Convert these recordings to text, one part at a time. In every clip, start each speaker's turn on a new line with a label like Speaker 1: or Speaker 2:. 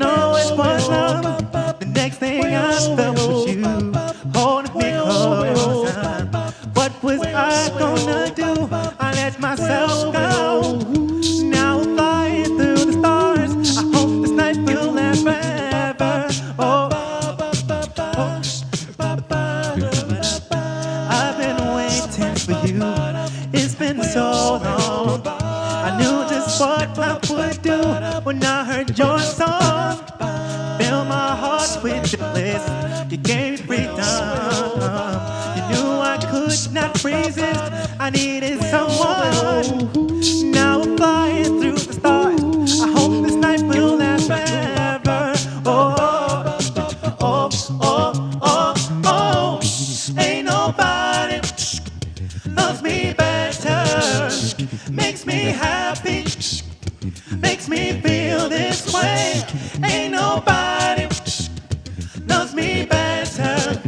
Speaker 1: know it was love. The next thing I felt was you holding me close. What was I gonna do? I let myself go. Now I'm flying through the stars. I hope this night will last forever. Oh, I've been waiting for you. It's been so long. I knew just what I would do when I heard your song. Fill my heart with your bliss. You gave me freedom. You knew I could not resist. I needed someone. Now I'm flying through the stars. I hope this night will last forever. Oh, oh, oh, oh, oh. Ain't nobody loves me better. Makes me happy. Makes me feel this way. Ain't nobody loves me better.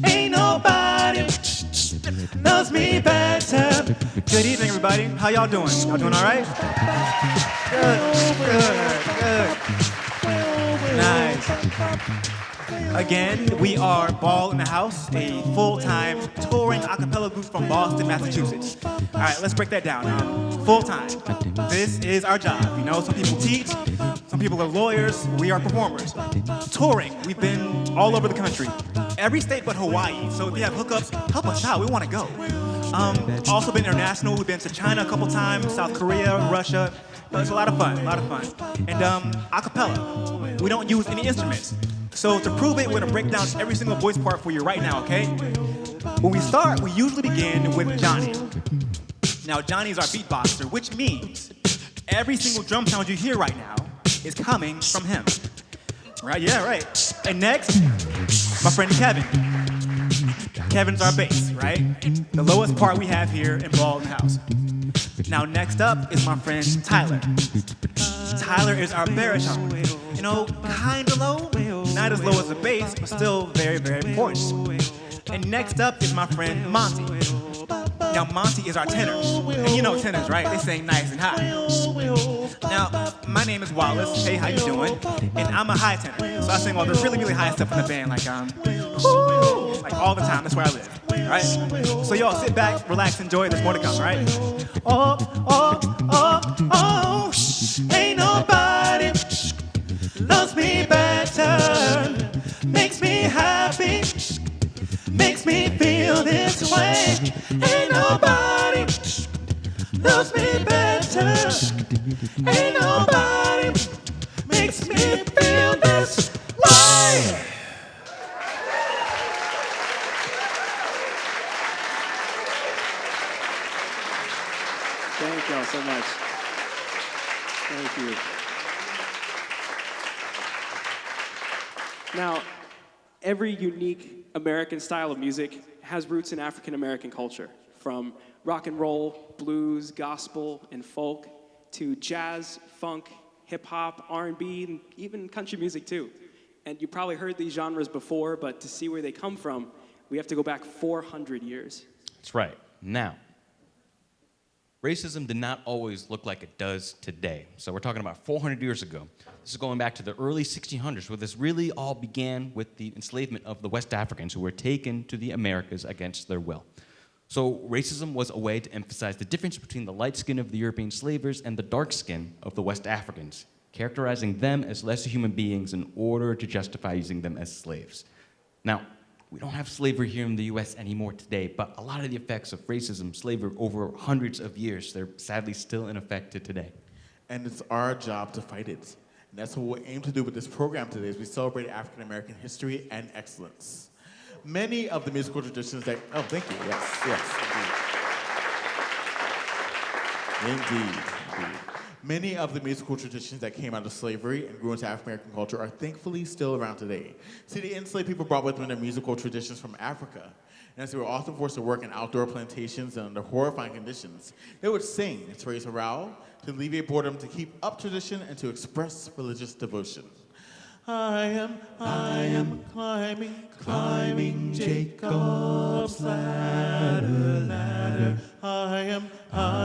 Speaker 1: Ain't nobody loves me better. Good evening, everybody. How y'all doing? Y'all doing all right? Good. Nice. Again, we are Ball in the House, a full-time touring a cappella group from Boston, Massachusetts. All right, let's break that down. Full-time. This is our job. You know, some people teach, some people are lawyers, we are performers. Touring, we've been all over the country. Every state but Hawaii. So if you have hookups, help us out. We want to go. Also been international. We've been to China a couple times, South Korea, Russia. It's a lot of fun, And a cappella, we don't use any instruments. So to prove it, we're gonna break down every single voice part for you right now, okay? When we start, we usually begin with Johnny. Now, Johnny's our beatboxer, which means every single drum sound you hear right now is coming from him. Right? Yeah, right. And next, my friend Kevin. Kevin's our bass, right? The lowest part we have here in Ball in the House. Now, next up is my friend Tyler. Tyler is our baritone. You know, kinda low, not as low as the bass, but still very, very important. And next up is my friend Monty. Now, Monty is our tenor. And you know tenors, right? They sing nice and high. Now, my name is Wallace. Hey, how you doing? And I'm a high tenor. So I sing all the really, really high stuff in the band, like all the time. That's where I live. All right? So y'all sit back, relax, enjoy. There's more to come, all right? Oh, oh, oh, oh. Ain't nobody loves me better. Makes me happy. Makes me feel this way. Ain't nobody loves me better. Ain't nobody makes me feel this way.
Speaker 2: Thank y'all so much. Thank you. Now, every unique American style of music has roots in African American culture, from rock and roll, blues, gospel, and folk, to jazz, funk, hip hop, R&B, and even country music too. And you probably heard these genres before, but to see where they come from, we have to go back 400 years.
Speaker 3: That's right. Now, racism did not always look like it does today. So we're talking about 400 years ago. This is going back to the early 1600s, where this really all began with the enslavement of the West Africans who were taken to the Americas against their will. So racism was a way to emphasize the difference between the light skin of the European slavers and the dark skin of the West Africans, characterizing them as lesser human beings in order to justify using them as slaves. Now, we don't have slavery here in the US anymore today, but a lot of the effects of racism, slavery over hundreds of years, they're sadly still in effect to today.
Speaker 4: And it's our job to fight it. And that's what we aim to do with this program today, is we celebrate African American history and excellence. Many of the musical traditions that, oh, thank you, yes, indeed. Many of the musical traditions that came out of slavery and grew into African American culture are thankfully still around today. See, the enslaved people brought with them their musical traditions from Africa. And as they were often forced to work in outdoor plantations and under horrifying conditions, they would sing to raise morale, to alleviate boredom, to keep up tradition, and to express religious devotion. I am climbing Jacob's ladder. I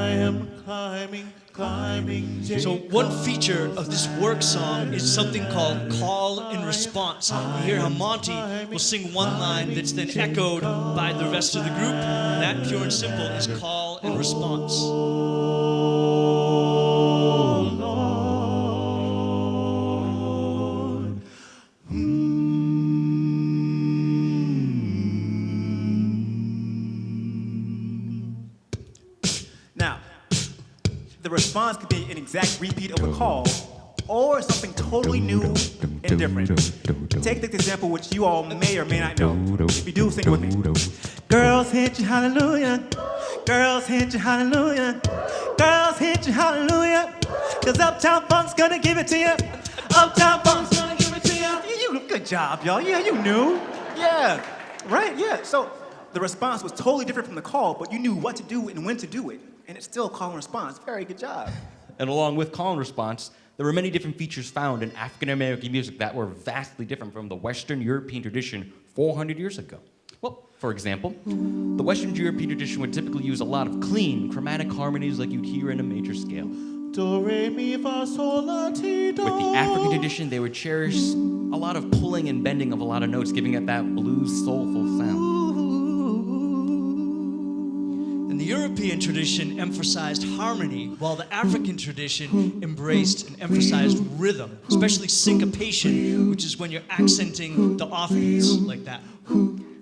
Speaker 4: am climbing
Speaker 5: So one feature of this work song is something called call and response. You hear how Monty will sing one line that's then echoed by the rest of the group. That, pure and simple, is call and response.
Speaker 1: Now, the response could be an exact repeat of a call or something totally new and different. Take this example, which you all may or may not know. If you do, sing it with me. Girls hit you, hallelujah. Girls hit you, hallelujah. Girls hit you, hallelujah. Cause Uptown Funk's gonna give it to you. Uptown Funk's gonna give it to you. Good job, y'all. Yeah, you knew. Yeah, right, yeah. So the response was totally different from the call, but you knew what to do and when to do it. And it's still call and response. Very good job.
Speaker 3: And along with call and response, there were many different features found in African American music that were vastly different from the Western European tradition 400 years ago. Well, for example, the Western European tradition would typically use a lot of clean, chromatic harmonies like you'd hear in a major scale.
Speaker 4: Do, re, mi, fa, sol, la, ti, do.
Speaker 3: With the African tradition, they would cherish a lot of pulling and bending of a lot of notes, giving it that blues, soulful sound.
Speaker 5: And the European tradition emphasized harmony, while the African tradition embraced and emphasized rhythm, especially syncopation, which is when you're accenting the off beats like that.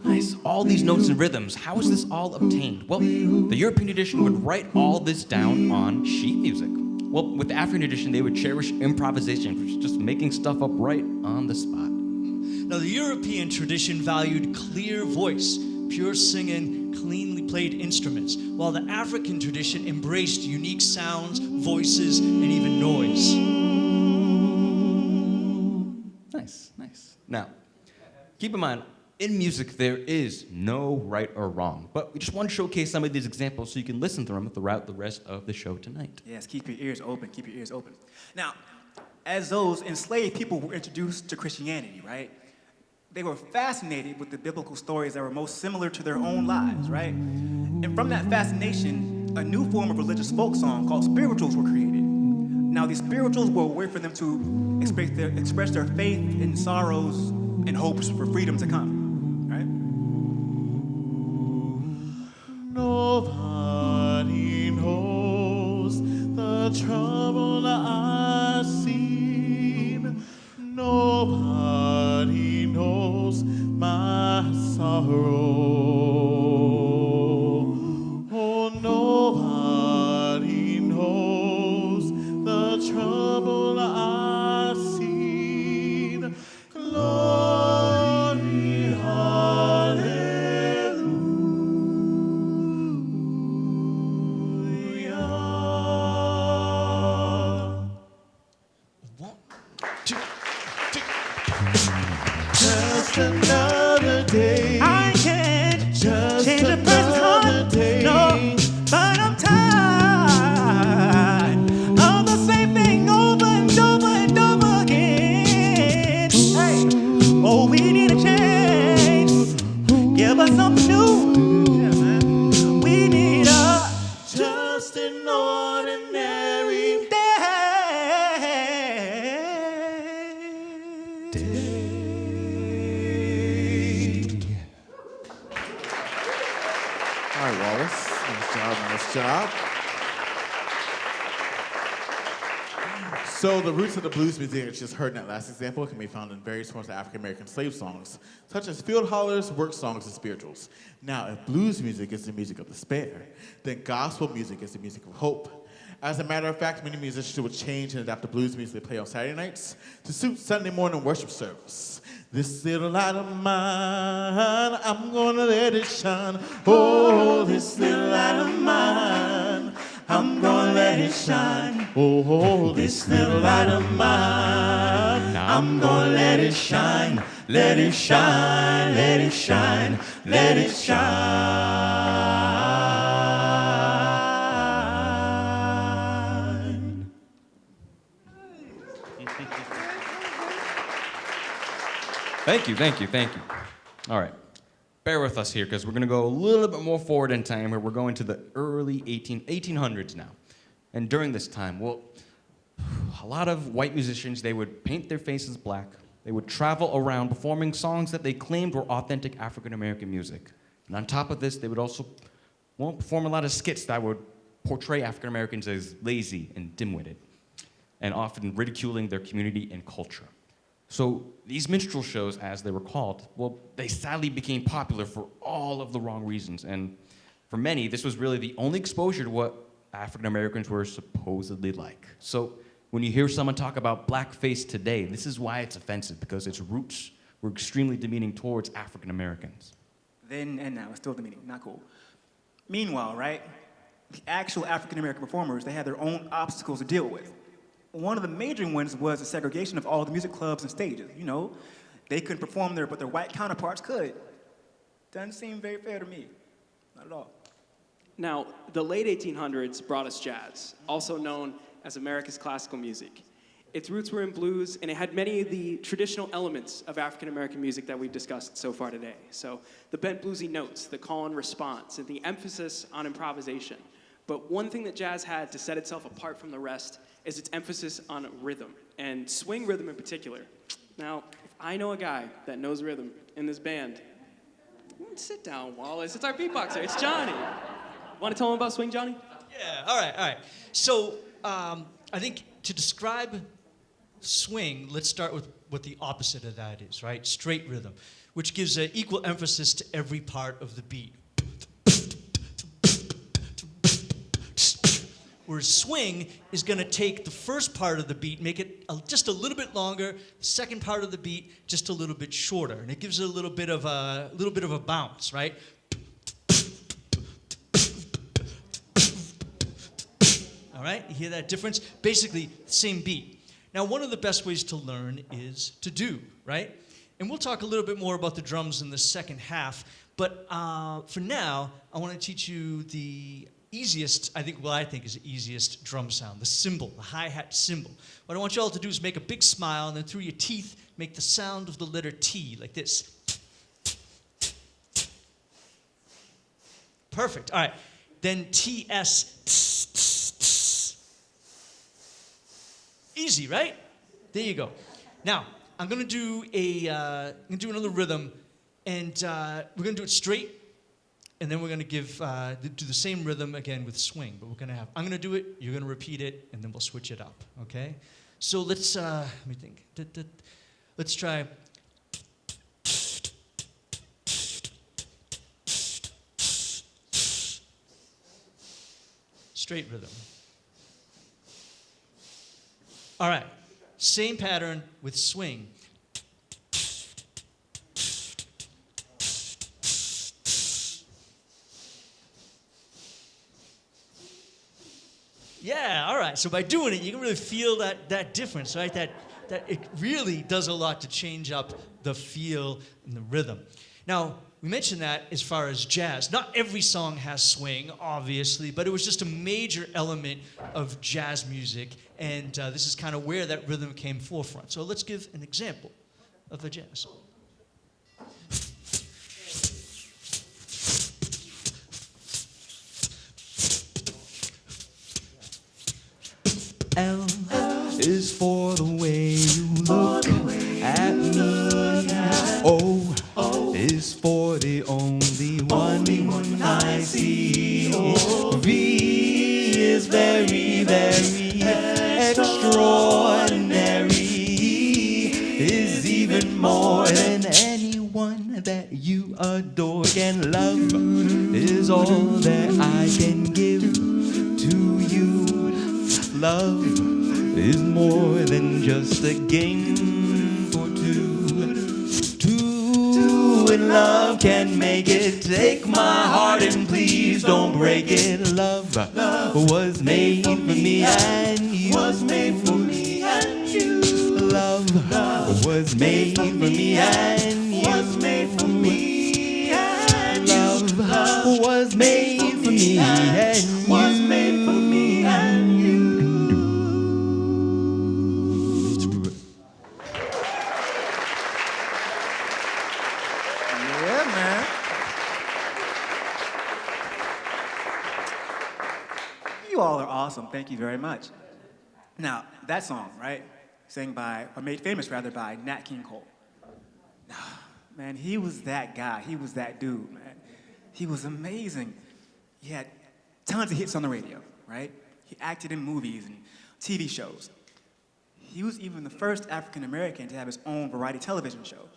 Speaker 3: Nice. All these notes and rhythms, how is this all obtained? Well, the European tradition would write all this down on sheet music. Well, with the African tradition, they would cherish improvisation, which is just making stuff up right on the spot.
Speaker 5: Now, the European tradition valued clear voice, pure singing, cleanly played instruments, while the African tradition embraced unique sounds, voices, and even noise.
Speaker 3: Nice, nice. Now, keep in mind, in music, there is no right or wrong, but we just want to showcase some of these examples so you can listen to them throughout the rest of the show tonight.
Speaker 1: Yes, keep your ears open, keep your ears open. Now, as those enslaved people were introduced to Christianity, right? They were fascinated with the biblical stories that were most similar to their own lives, right? And from that fascination, a new form of religious folk song called spirituals were created. Now, these spirituals were a way for them to express their faith and sorrows and hopes for freedom to come, right?
Speaker 4: Nobody knows the trouble I've seen. Nobody knows my sorrow. Oh, nobody knows the trouble I've seen. Glory, hallelujah. Just another day.
Speaker 1: I can't
Speaker 4: Just
Speaker 1: change a person's
Speaker 4: another
Speaker 1: heart,
Speaker 4: day.
Speaker 1: no, but I'm tired of the same thing over and over and over again. Hey, oh, we need a change. Give us something new. Yeah, man. We need a
Speaker 4: Just an ordinary
Speaker 1: day.
Speaker 4: All right, Wallace. Nice job, nice job. So the roots of the blues music that you just heard in that last example can be found in various forms of African-American slave songs, such as field hollers, work songs, and spirituals. Now, if blues music is the music of despair, then gospel music is the music of hope. As a matter of fact, many musicians would change and adapt the blues music they play on Saturday nights to suit Sunday morning worship service. This little light of mine, I'm gonna let it shine. Oh, this little light of mine, I'm gonna let it shine. Oh, this little light of mine, I'm gonna let it shine. Let it shine, let it shine, let it shine.
Speaker 3: Thank you, thank you, thank you. All right. Bear with us here because we're going to go a little bit more forward in time where we're going to the early 1800s now. And during this time, well, a lot of white musicians, they would paint their faces black. They would travel around performing songs that they claimed were authentic African American music. And on top of this, they would also perform a lot of skits that would portray African Americans as lazy and dim-witted, and often ridiculing their community and culture. So these minstrel shows, as they were called, well, they sadly became popular for all of the wrong reasons. And for many, this was really the only exposure to what African Americans were supposedly like. So when you hear someone talk about blackface today, this is why it's offensive, because its roots were extremely demeaning towards African Americans.
Speaker 1: Then and now, it's still demeaning, not cool. Meanwhile, right, the actual African American performers, they had their own obstacles to deal with. One of the major ones was the segregation of all the music clubs and stages. You know, they couldn't perform there, but their white counterparts could. Doesn't seem very fair to me, not at all.
Speaker 2: Now, the late 1800s brought us jazz, also known as America's classical music. Its roots were in blues, and it had many of the traditional elements of African American music that we've discussed so far today. So the bent bluesy notes, the call and response, and the emphasis on improvisation. But one thing that jazz had to set itself apart from the rest is its emphasis on rhythm, and swing rhythm in particular. Now, if I know a guy that knows rhythm in this band, sit down, Wallace. It's our beatboxer. It's Johnny. Want to tell him about swing, Johnny?
Speaker 5: Yeah, all right. So I think to describe swing, let's start with what the opposite of that is, right? Straight rhythm, which gives equal emphasis to every part of the beat. Whereas swing is going to take the first part of the beat, make it just a little bit longer, the second part of the beat just a little bit shorter, and it gives it a little bit of a bounce, right? All right, you hear that difference? Basically, same beat. Now, one of the best ways to learn is to do, right? And we'll talk a little bit more about the drums in the second half, but for now, I want to teach you the easiest, I think is the easiest drum sound, the cymbal, the hi-hat cymbal. What I want you all to do is make a big smile, and then through your teeth, make the sound of the letter T, like this. Perfect, all right. Then T-S, tss, tss, tss. Easy, right? There you go. Now, I'm gonna do another rhythm, and we're gonna do it straight, and then we're gonna do the same rhythm again with swing. But I'm gonna do it, you're gonna repeat it, and then we'll switch it up. Okay? So let's let me think. Let's try. Straight rhythm. All right, same pattern with swing. Yeah, all right, so by doing it, you can really feel that difference, right? That it really does a lot to change up the feel and the rhythm. Now, we mentioned that as far as jazz. Not every song has swing, obviously, but it was just a major element of jazz music, and this is kind of where that rhythm came forefront. So let's give an example of a jazz song.
Speaker 3: L is for the way you look at me. O is for the only one I see. V is very, very extraordinary. Is even more than anyone that you adore. And love is all that I can give to you. Love is more than just a game for two. Two in love can make it. Take my heart and please don't break it. Love was made for me and you. Was made for me and you. Love was made for me and you. Was made for me and you. Love was made for me and you. Was made for me and you.
Speaker 1: Yeah, man. You all are awesome. Awesome. Thank you very much. Now, that song, right? Sang by, or made famous rather, by Nat King Cole. Man, he was that guy. He was that dude, man. He was amazing. He had tons of hits on the radio, right? He acted in movies and TV shows. He was even the first African American to have his own variety television show,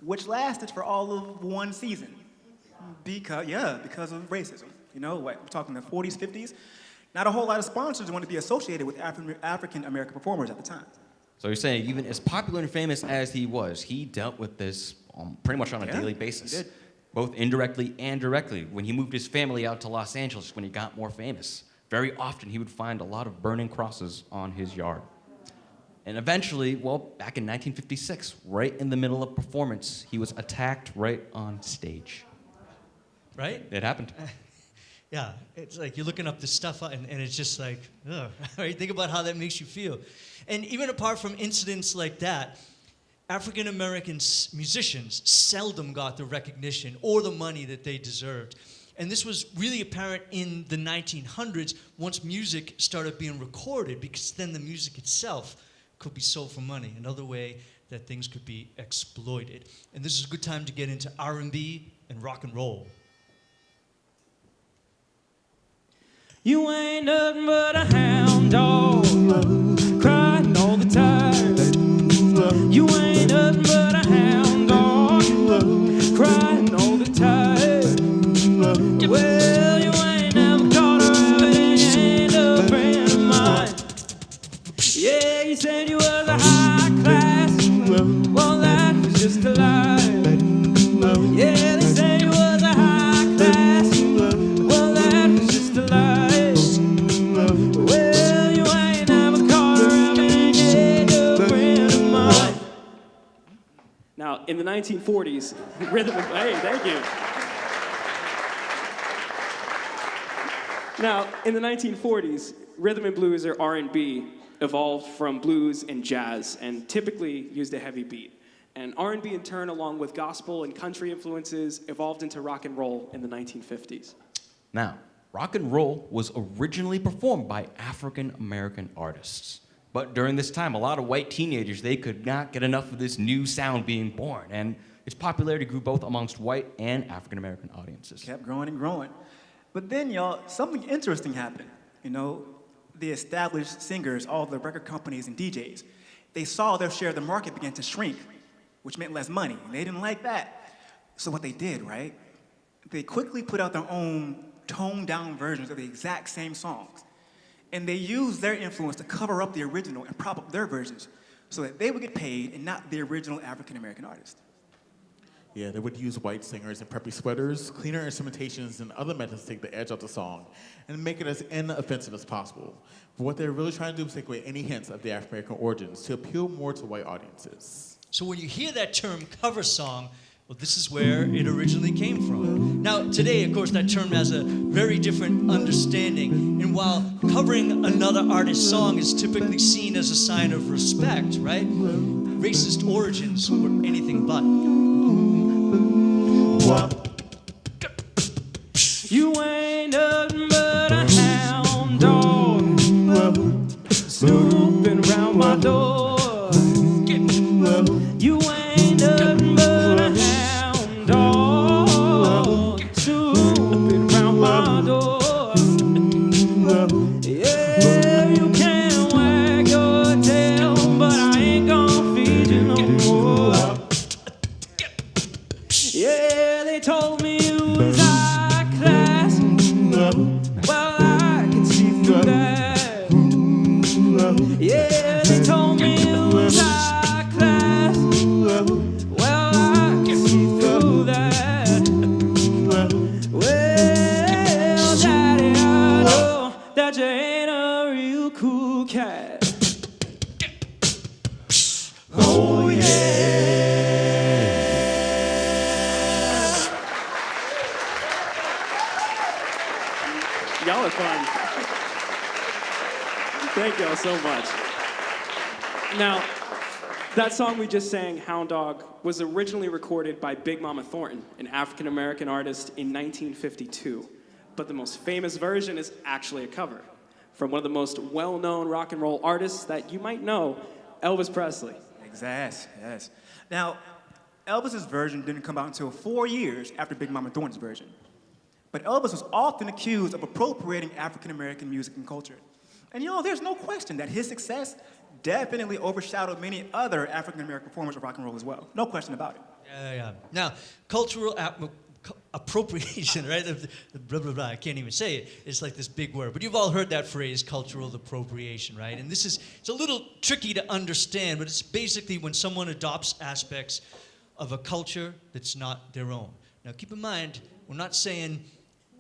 Speaker 1: which lasted for all of one season. Because of racism. You know, what, we're talking the 40s, 50s. Not a whole lot of sponsors wanted to be associated with African American performers at the time.
Speaker 3: So you're saying even as popular and famous as he was, he dealt with this pretty much on a daily basis.
Speaker 1: He did.
Speaker 3: Both indirectly and directly. When he moved his family out to Los Angeles when he got more famous, very often he would find a lot of burning crosses on his yard. And eventually, well, back in 1956, right in the middle of performance, he was attacked right on stage.
Speaker 5: Right?
Speaker 3: It happened.
Speaker 5: Yeah, it's like you're looking up this stuff and it's just like, ugh. Right? Think about how that makes you feel. And even apart from incidents like that, African American musicians seldom got the recognition or the money that they deserved. And this was really apparent in the 1900s once music started being recorded, because then the music itself could be sold for money, another way that things could be exploited. And this is a good time to get into R&B and rock and roll.
Speaker 2: You ain't nothing but a hound dog, crying all the time. You ain't nothing but a hound dog, crying all the time. Well, you ain't never caught her and you ain't a friend of mine. Yeah, you said you was a high class, well, that was just a lie. Yeah, they said you was a high class, well, that was just a lie. Well, you ain't never caught her and you ain't a friend of mine. Now, in the 1940s, rhythm and hey, thank you. Now, in the 1940s, rhythm and blues or R&B evolved from blues and jazz and typically used a heavy beat. And R&B in turn, along with gospel and country influences, evolved into rock and roll in the 1950s.
Speaker 3: Now, rock and roll was originally performed by African American artists. But during this time, a lot of white teenagers, they could not get enough of this new sound being born. And its popularity grew both amongst white and African American audiences.
Speaker 1: Kept growing and growing. But then, y'all, something interesting happened. You know, the established singers, all the record companies and DJs, they saw their share of the market begin to shrink, which meant less money. And they didn't like that. So what they did, right? They quickly put out their own toned-down versions of the exact same songs. And they used their influence to cover up the original and prop up their versions so that they would get paid and not the original African-American artist.
Speaker 4: Yeah, they would use white singers in preppy sweaters, cleaner instrumentations, and other methods to take the edge off the song and make it as inoffensive as possible. But what they're really trying to do is take away any hints of the African-American origins to appeal more to white audiences.
Speaker 5: So when you hear that term cover song, well, this is where it originally came from. Now, today, of course, that term has a very different understanding. And while covering another artist's song is typically seen as a sign of respect, right? Racist origins were anything but.
Speaker 2: You ain't nothing but a hound dog, snooping around my door. You ain't nothing but a hound dog, snooping around my door. Yeah, you can wag your tail, but I ain't gonna feed you no more. Yeah, they told me you was high class. Well, I can see through that. Yeah, they told me you was high class. Well, I can see through that. Well, Daddy, I know that you ain't a real cool cat. Oh, yeah. Y'all are fun. Thank y'all so much. Now, that song we just sang, Hound Dog, was originally recorded by Big Mama Thornton, an African-American artist, in 1952. But the most famous version is actually a cover. from one of the most well-known rock and roll artists that you might know, Elvis Presley.
Speaker 1: Exactly. Yes. Now, Elvis's version didn't come out until 4 years after Big Mama Thornton's version. But Elvis was often accused of appropriating African American music and culture. And there's no question that his success definitely overshadowed many other African American performers of rock and roll as well. No question about it.
Speaker 5: Yeah. Now, cultural appropriation, right? Blah, blah, blah, I can't even say it. It's like this big word. But you've all heard that phrase, cultural appropriation, right? And it's a little tricky to understand, but it's basically when someone adopts aspects of a culture that's not their own. Now, keep in mind, we're not saying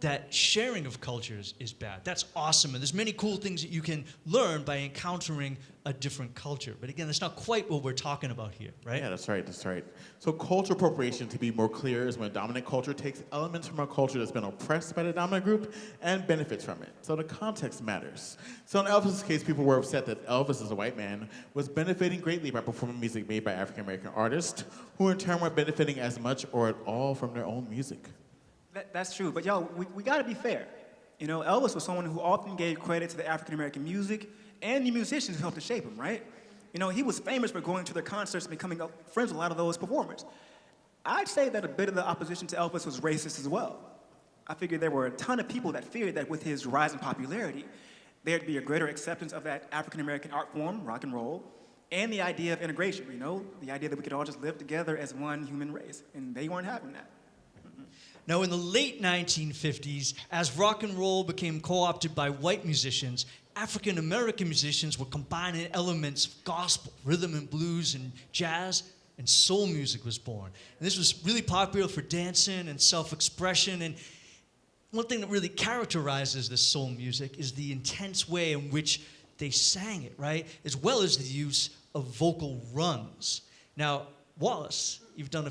Speaker 5: that sharing of cultures is bad. That's awesome, and there's many cool things that you can learn by encountering a different culture. But again, that's not quite what we're talking about here, right?
Speaker 4: Yeah, that's right. So cultural appropriation, to be more clear, is when a dominant culture takes elements from a culture that's been oppressed by the dominant group and benefits from it. So the context matters. So in Elvis's case, people were upset that Elvis, as a white man, was benefiting greatly by performing music made by African American artists, who in turn were benefiting as much or at all from their own music.
Speaker 1: That's true, but we gotta be fair. Elvis was someone who often gave credit to the African American music and the musicians who helped to shape him, right? He was famous for going to their concerts and becoming friends with a lot of those performers. I'd say that a bit of the opposition to Elvis was racist as well. I figured there were a ton of people that feared that with his rise in popularity, there'd be a greater acceptance of that African American art form, rock and roll, and the idea of integration, the idea that we could all just live together as one human race, and they weren't having that.
Speaker 5: Now, in the late 1950s, as rock and roll became co-opted by white musicians, African American musicians were combining elements of gospel, rhythm and blues, and jazz, and soul music was born. And this was really popular for dancing and self-expression. And one thing that really characterizes this soul music is the intense way in which they sang it, right? As well as the use of vocal runs. Now, Wallace, you've done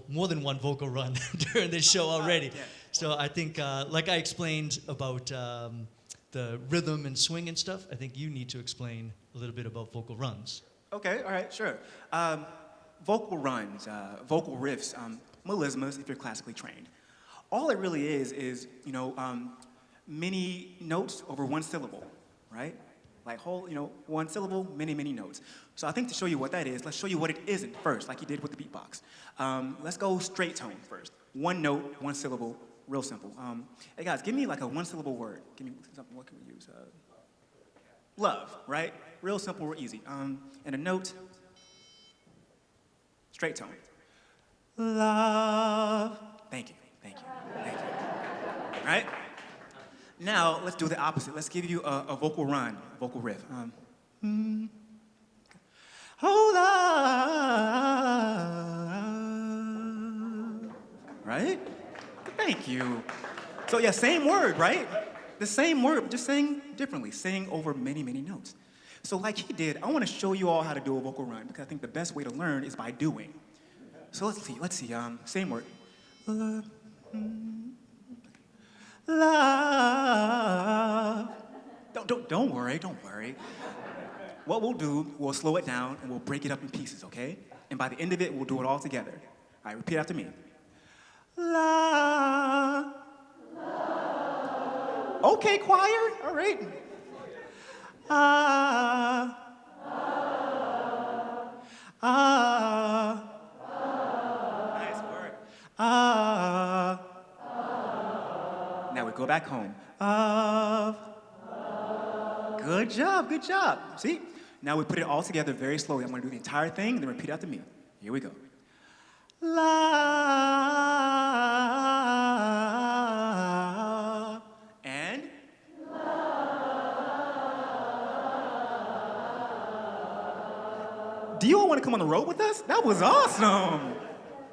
Speaker 5: more than one vocal run during this show already.
Speaker 1: Yeah.
Speaker 5: So I think, like I explained about the rhythm and swing and stuff, I think you need to explain a little bit about vocal runs.
Speaker 1: Okay, all right, sure. Vocal runs, vocal riffs, melismas, if you're classically trained. All it really is many notes over one syllable, right? Like whole, one syllable, many, many notes. So I think to show you what that is, let's show you what it isn't first, like you did with the beatbox. Let's go straight tone first. One note, one syllable, real simple. Hey guys, give me like a one-syllable word. Give me something, what can we use? Love, right? Real simple, real easy. And a note, straight tone. Love. Thank you. Right? Now, let's do the opposite. Let's give you a vocal run, vocal riff. Oh, love. Right? Thank you. So yeah, same word, right? The same word, just saying differently, saying over many, many notes. So like he did, I want to show you all how to do a vocal run because I think the best way to learn is by doing. So let's see, same word. Love. Don't worry. What we'll do, we'll slow it down and we'll break it up in pieces, okay? And by the end of it, we'll do it all together. All right, repeat after me. Love. Okay, choir, all right. Nice work. Now we go back home. Good job. See? Now we put it all together very slowly. I'm gonna do the entire thing, then repeat after me. Here we go. Love. And? Do you all want to come on the road with us? That was awesome.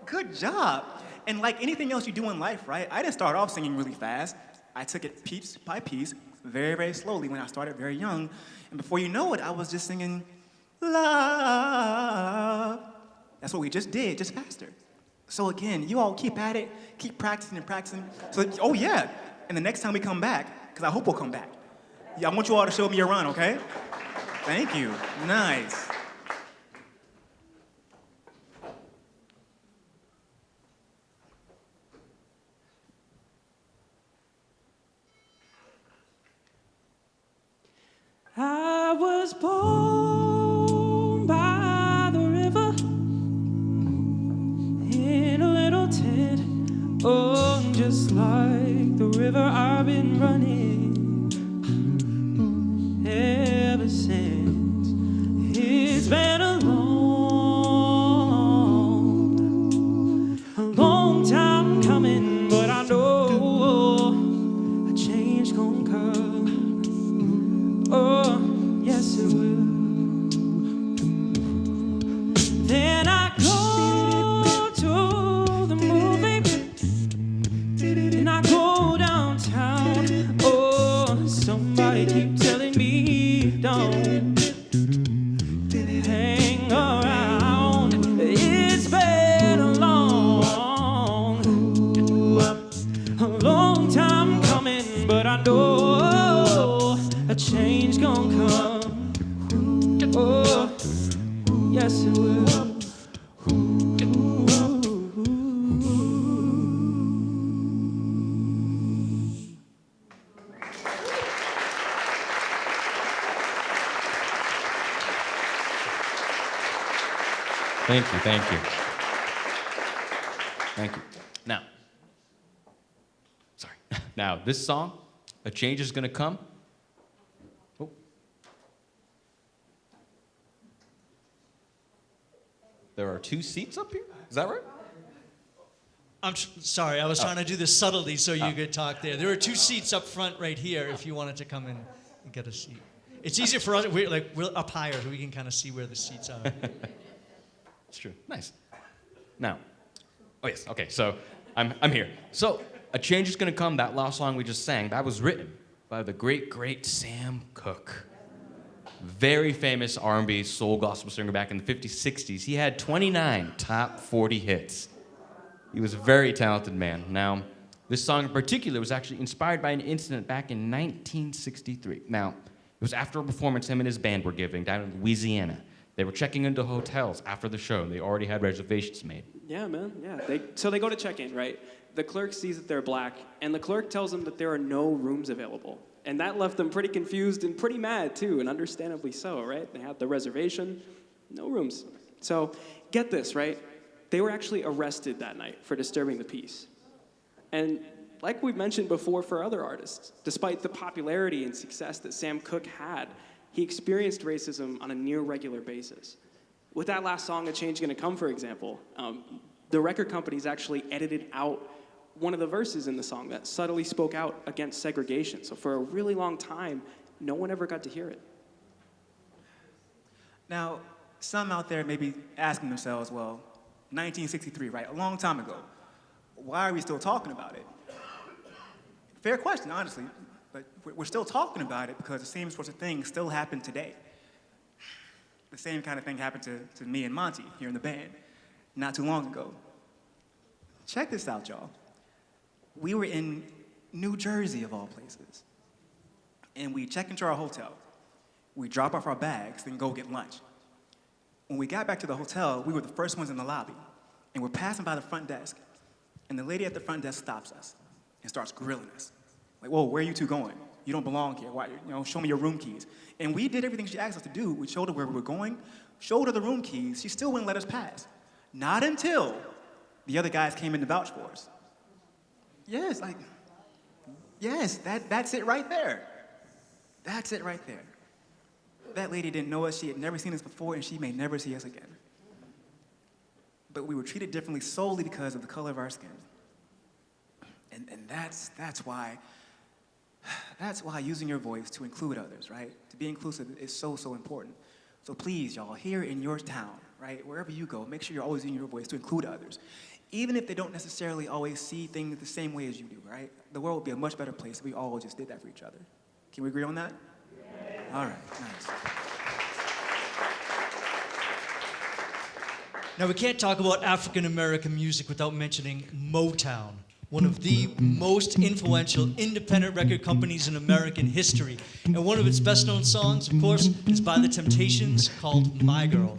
Speaker 1: Good job. And like anything else you do in life, right? I didn't start off singing really fast. I took it piece by piece, very, very slowly when I started very young. And before you know it, I was just singing, love. That's what we just did, just faster. So again, you all keep at it, keep practicing and practicing. So, oh yeah, and the next time we come back, because I hope we'll come back, yeah, I want you all to show me your run, okay? Thank you, nice.
Speaker 2: just like the river I've been running ever since. It's been a long time coming, but I know a change gon' come. Oh, yes it will. Then I go to the movie, and I go downtown. Oh, somebody keep telling me don't hang around. It's been a long time coming, but I know a change gon' come. Oh, yes it will.
Speaker 3: Thank you, thank you. Thank you. Now, sorry. Now, this song, A Change Is Gonna Come. Oh. There are 2 seats up here? Is that right?
Speaker 5: Sorry, I was trying to do this subtly so you could talk there. There are 2 seats up front right here if you wanted to come in and get a seat. It's easier for us, we're up higher so we can kind of see where the seats are.
Speaker 3: It's true. Nice. Now, oh yes, okay, so I'm here. So, A Change Is Gonna Come, that last song we just sang, that was written by the great, great Sam Cooke. Very famous R&B soul gospel singer back in the 50s, 60s. He had 29 top 40 hits. He was a very talented man. Now, this song in particular was actually inspired by an incident back in 1963. Now, it was after a performance him and his band were giving down in Louisiana. They were checking into hotels after the show. They already had reservations made.
Speaker 2: Yeah, man, yeah. So they go to check in, right? The clerk sees that they're black, and the clerk tells them that there are no rooms available. And that left them pretty confused and pretty mad, too, and understandably so, right? They had the reservation, no rooms. So get this, right? They were actually arrested that night for disturbing the peace. And like we mentioned before for other artists, despite the popularity and success that Sam Cooke had, he experienced racism on a near regular basis. With that last song, A Change Gonna Come, for example, the record companies actually edited out one of the verses in the song that subtly spoke out against segregation. So for a really long time, no one ever got to hear it.
Speaker 1: Now, some out there may be asking themselves, well, 1963, right? A long time ago. Why are we still talking about it? Fair question, honestly. But we're still talking about it because the same sorts of things still happen today. The same kind of thing happened to me and Monty here in the band not too long ago. Check this out, y'all. We were in New Jersey, of all places. And we check into our hotel. We drop off our bags, then go get lunch. When we got back to the hotel, we were the first ones in the lobby. And we're passing by the front desk. And the lady at the front desk stops us and starts grilling us. Like, whoa, where are you two going? You don't belong here. Why, show me your room keys. And we did everything she asked us to do. We showed her where we were going, showed her the room keys. She still wouldn't let us pass. Not until the other guys came in to vouch for us. Yes, that's it right there. That's it right there. That lady didn't know us. She had never seen us before, and she may never see us again. But we were treated differently solely because of the color of our skin. And that's why using your voice to include others, right? To be inclusive is so, so important. So please, y'all, here in your town, right, wherever you go, make sure you're always using your voice to include others. Even if they don't necessarily always see things the same way as you do, right? The world would be a much better place if we all just did that for each other. Can we agree on that? Yeah. All right, nice.
Speaker 5: Now, we can't talk about African American music without mentioning Motown, one of the most influential independent record companies in American history. And one of its best known songs, of course, is by The Temptations, called My Girl.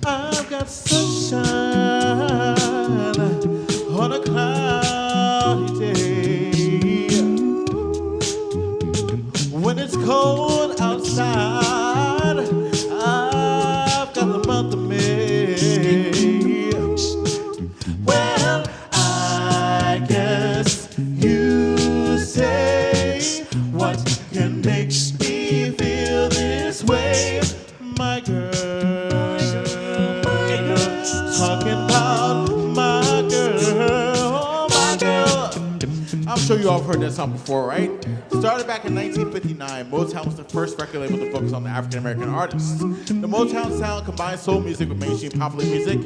Speaker 6: I've got sunshine on a cloudy day. When it's cold outside, I've got the month of May.
Speaker 4: sure you all have heard that song before, right? Started back in 1959, Motown was the first record label to focus on the African American artists. The Motown sound combined soul music with mainstream popular music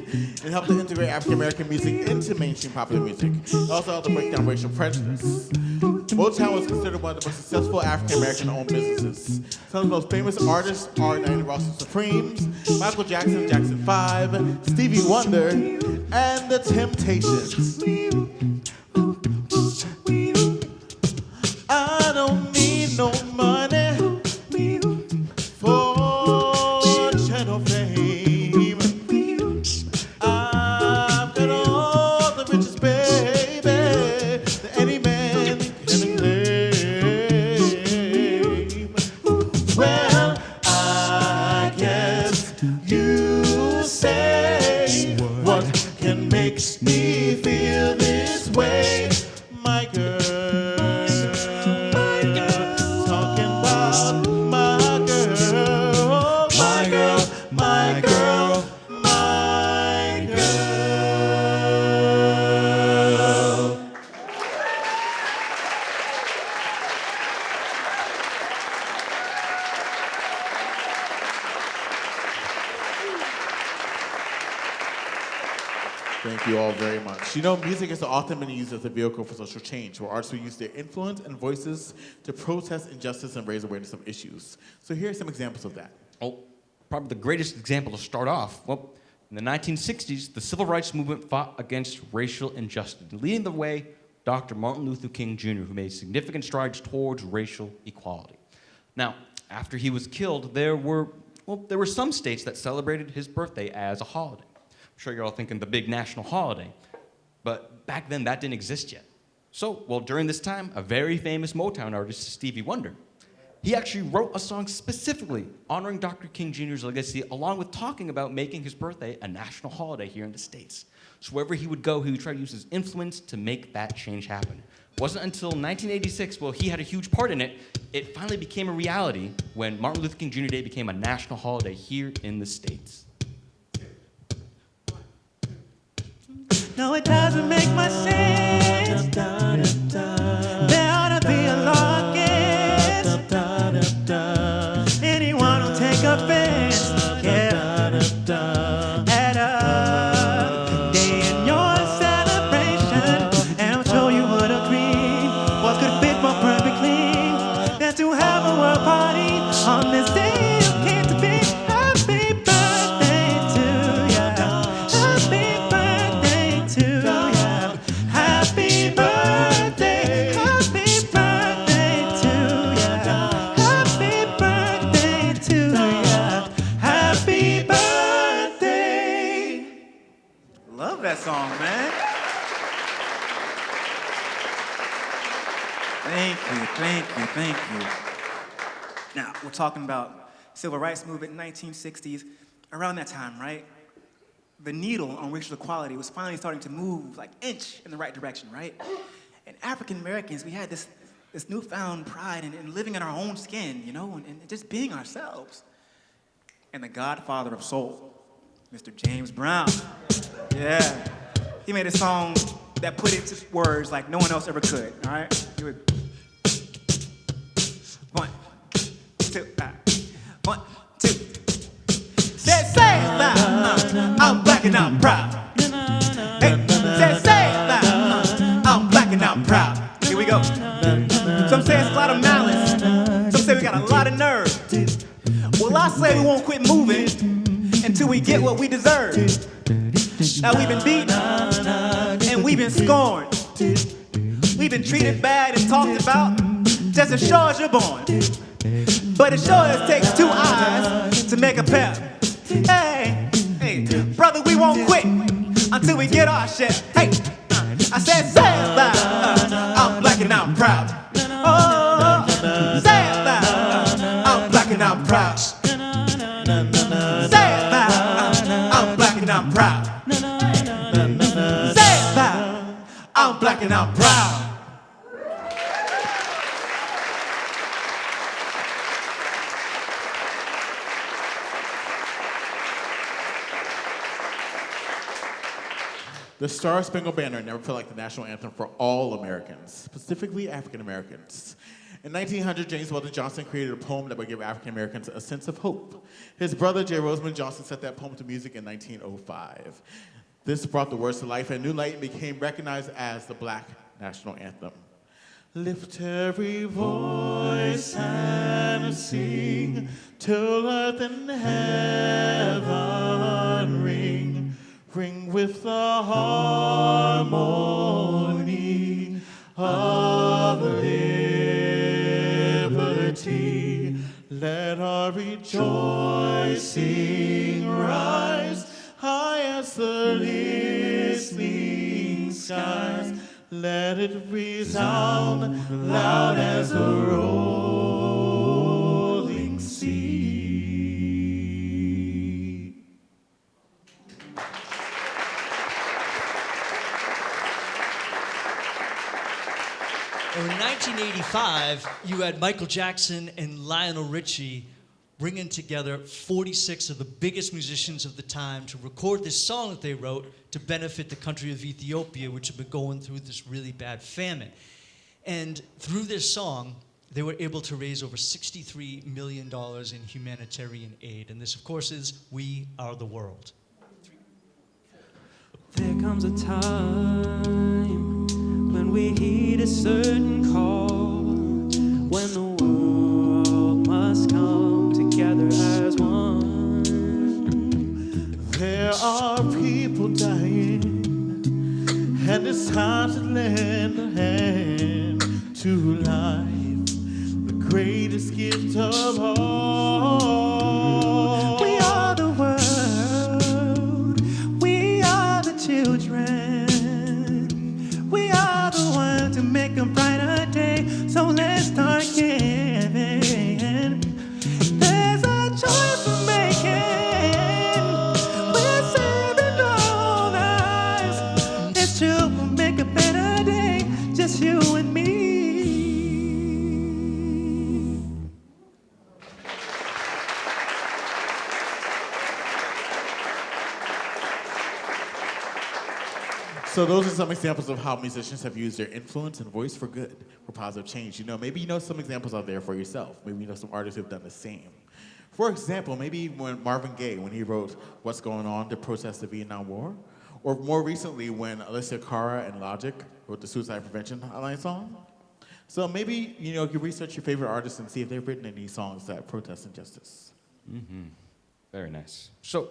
Speaker 4: and helped to integrate African American music into mainstream popular music. It also helped to break down racial prejudice. Motown was considered one of the most successful African American owned businesses. Some of the most famous artists are Diana Ross and Supremes, Michael Jackson, Jackson 5, Stevie Wonder, and The Temptations. I don't need no money for channel fame. I've got all the riches, baby, that any man can claim. Well, I guess you say what can make me feel this way, my girl. Talking about my girl, my girl, my girl, my girl. Thank you all very much. You know, music has often been used as a vehicle for social change, where artists will use their influence and voices to protest injustice and raise awareness of issues. So here are some examples of that.
Speaker 3: Oh, probably the greatest example to start off. Well, in the 1960s, the civil rights movement fought against racial injustice. Leading the way, Dr. Martin Luther King Jr., who made significant strides towards racial equality. Now, after he was killed, there were some states that celebrated his birthday as a holiday. I'm sure you're all thinking the big national holiday, but back then that didn't exist yet. So, well, during this time, a very famous Motown artist, Stevie Wonder, he actually wrote a song specifically honoring Dr. King Jr.'s legacy, along with talking about making his birthday a national holiday here in the States. So wherever he would go, he would try to use his influence to make that change happen. It wasn't until 1986, well, he had a huge part in it, it finally became a reality when Martin Luther King Jr. Day became a national holiday here in the States.
Speaker 1: No, it doesn't make much sense. There ought to be a law against anyone who'll take offense. Yeah. At a day in your celebration, and I'm sure you would agree, what could fit more perfectly than to have a world party on this day you came to be. Happy birthday to ya. Happy birthday to ya. Happy birthday. Happy birthday to ya. Happy birthday to ya. Happy birthday. Love that song, man. Thank you, thank you, thank you. Now, we're talking about civil rights movement in 1960s. Around that time, right? The needle on racial equality was finally starting to move like inch in the right direction, right? And African Americans, we had this newfound pride in living in our own skin, you know, and just being ourselves. And the godfather of soul, Mr. James Brown. Yeah. He made a song that put it to words like no one else ever could, all right? He would, 1, 2, 1, 2. Say it loud. I'm black and I'm proud. Hey, say it loud. I'm black and I'm proud. Here we go. Some say it's a lot of malice. Some say we got a lot of nerve. Well, I say we won't quit moving until we get what we deserve. Now we've been beaten and we've been scorned. We've been treated bad and talked about just as sure as you're born. But it sure as takes 2 eyes to make a pair. Hey, brother, we won't quit until we get our share. Hey, I said, say it loud. I'm black and I'm proud. Oh, say it loud. I'm black and I'm proud. Say it loud. I'm black and I'm proud. Say it loud. I'm black and I'm proud.
Speaker 4: The Star Spangled Banner never felt like the national anthem for all Americans, specifically African Americans. In 1900, James Weldon Johnson created a poem that would give African Americans a sense of hope. His brother, J. Rosamond Johnson, set that poem to music in 1905. This brought the words to life and new light and became recognized as the Black national anthem. Lift every voice and sing till earth and heaven ring, ring with the harmony of liberty. Let our rejoicing rise high as the listening skies. Let it resound loud as the rolling sea.
Speaker 5: In 1985, you had Michael Jackson and Lionel Richie bringing together 46 of the biggest musicians of the time to record this song that they wrote to benefit the country of Ethiopia, which had been going through this really bad famine. And through this song, they were able to raise over $63 million in humanitarian aid. And this, of course, is We Are the World.
Speaker 2: There comes a time when we heed a certain call, when the world must come together as one.
Speaker 6: There are people dying, and it's time to lend a hand to life, the greatest gift of all.
Speaker 2: We are the world, we are the children, we are the ones to make a brighter day, so let's start giving. There's a choice we're making, we're saving all lives. It's true, we'll make a better day, just you and me.
Speaker 4: So those are some examples of how musicians have used their influence and voice for good, for positive change. You know, maybe you know some examples out there for yourself. Maybe you know some artists who've done the same. For example, maybe when Marvin Gaye, when he wrote What's Going On to protest the Vietnam War, or more recently when Alicia Cara and Logic wrote the Suicide Prevention Hotline song. So maybe, you know, you research your favorite artists and see if they've written any songs that protest injustice.
Speaker 3: Very nice. So,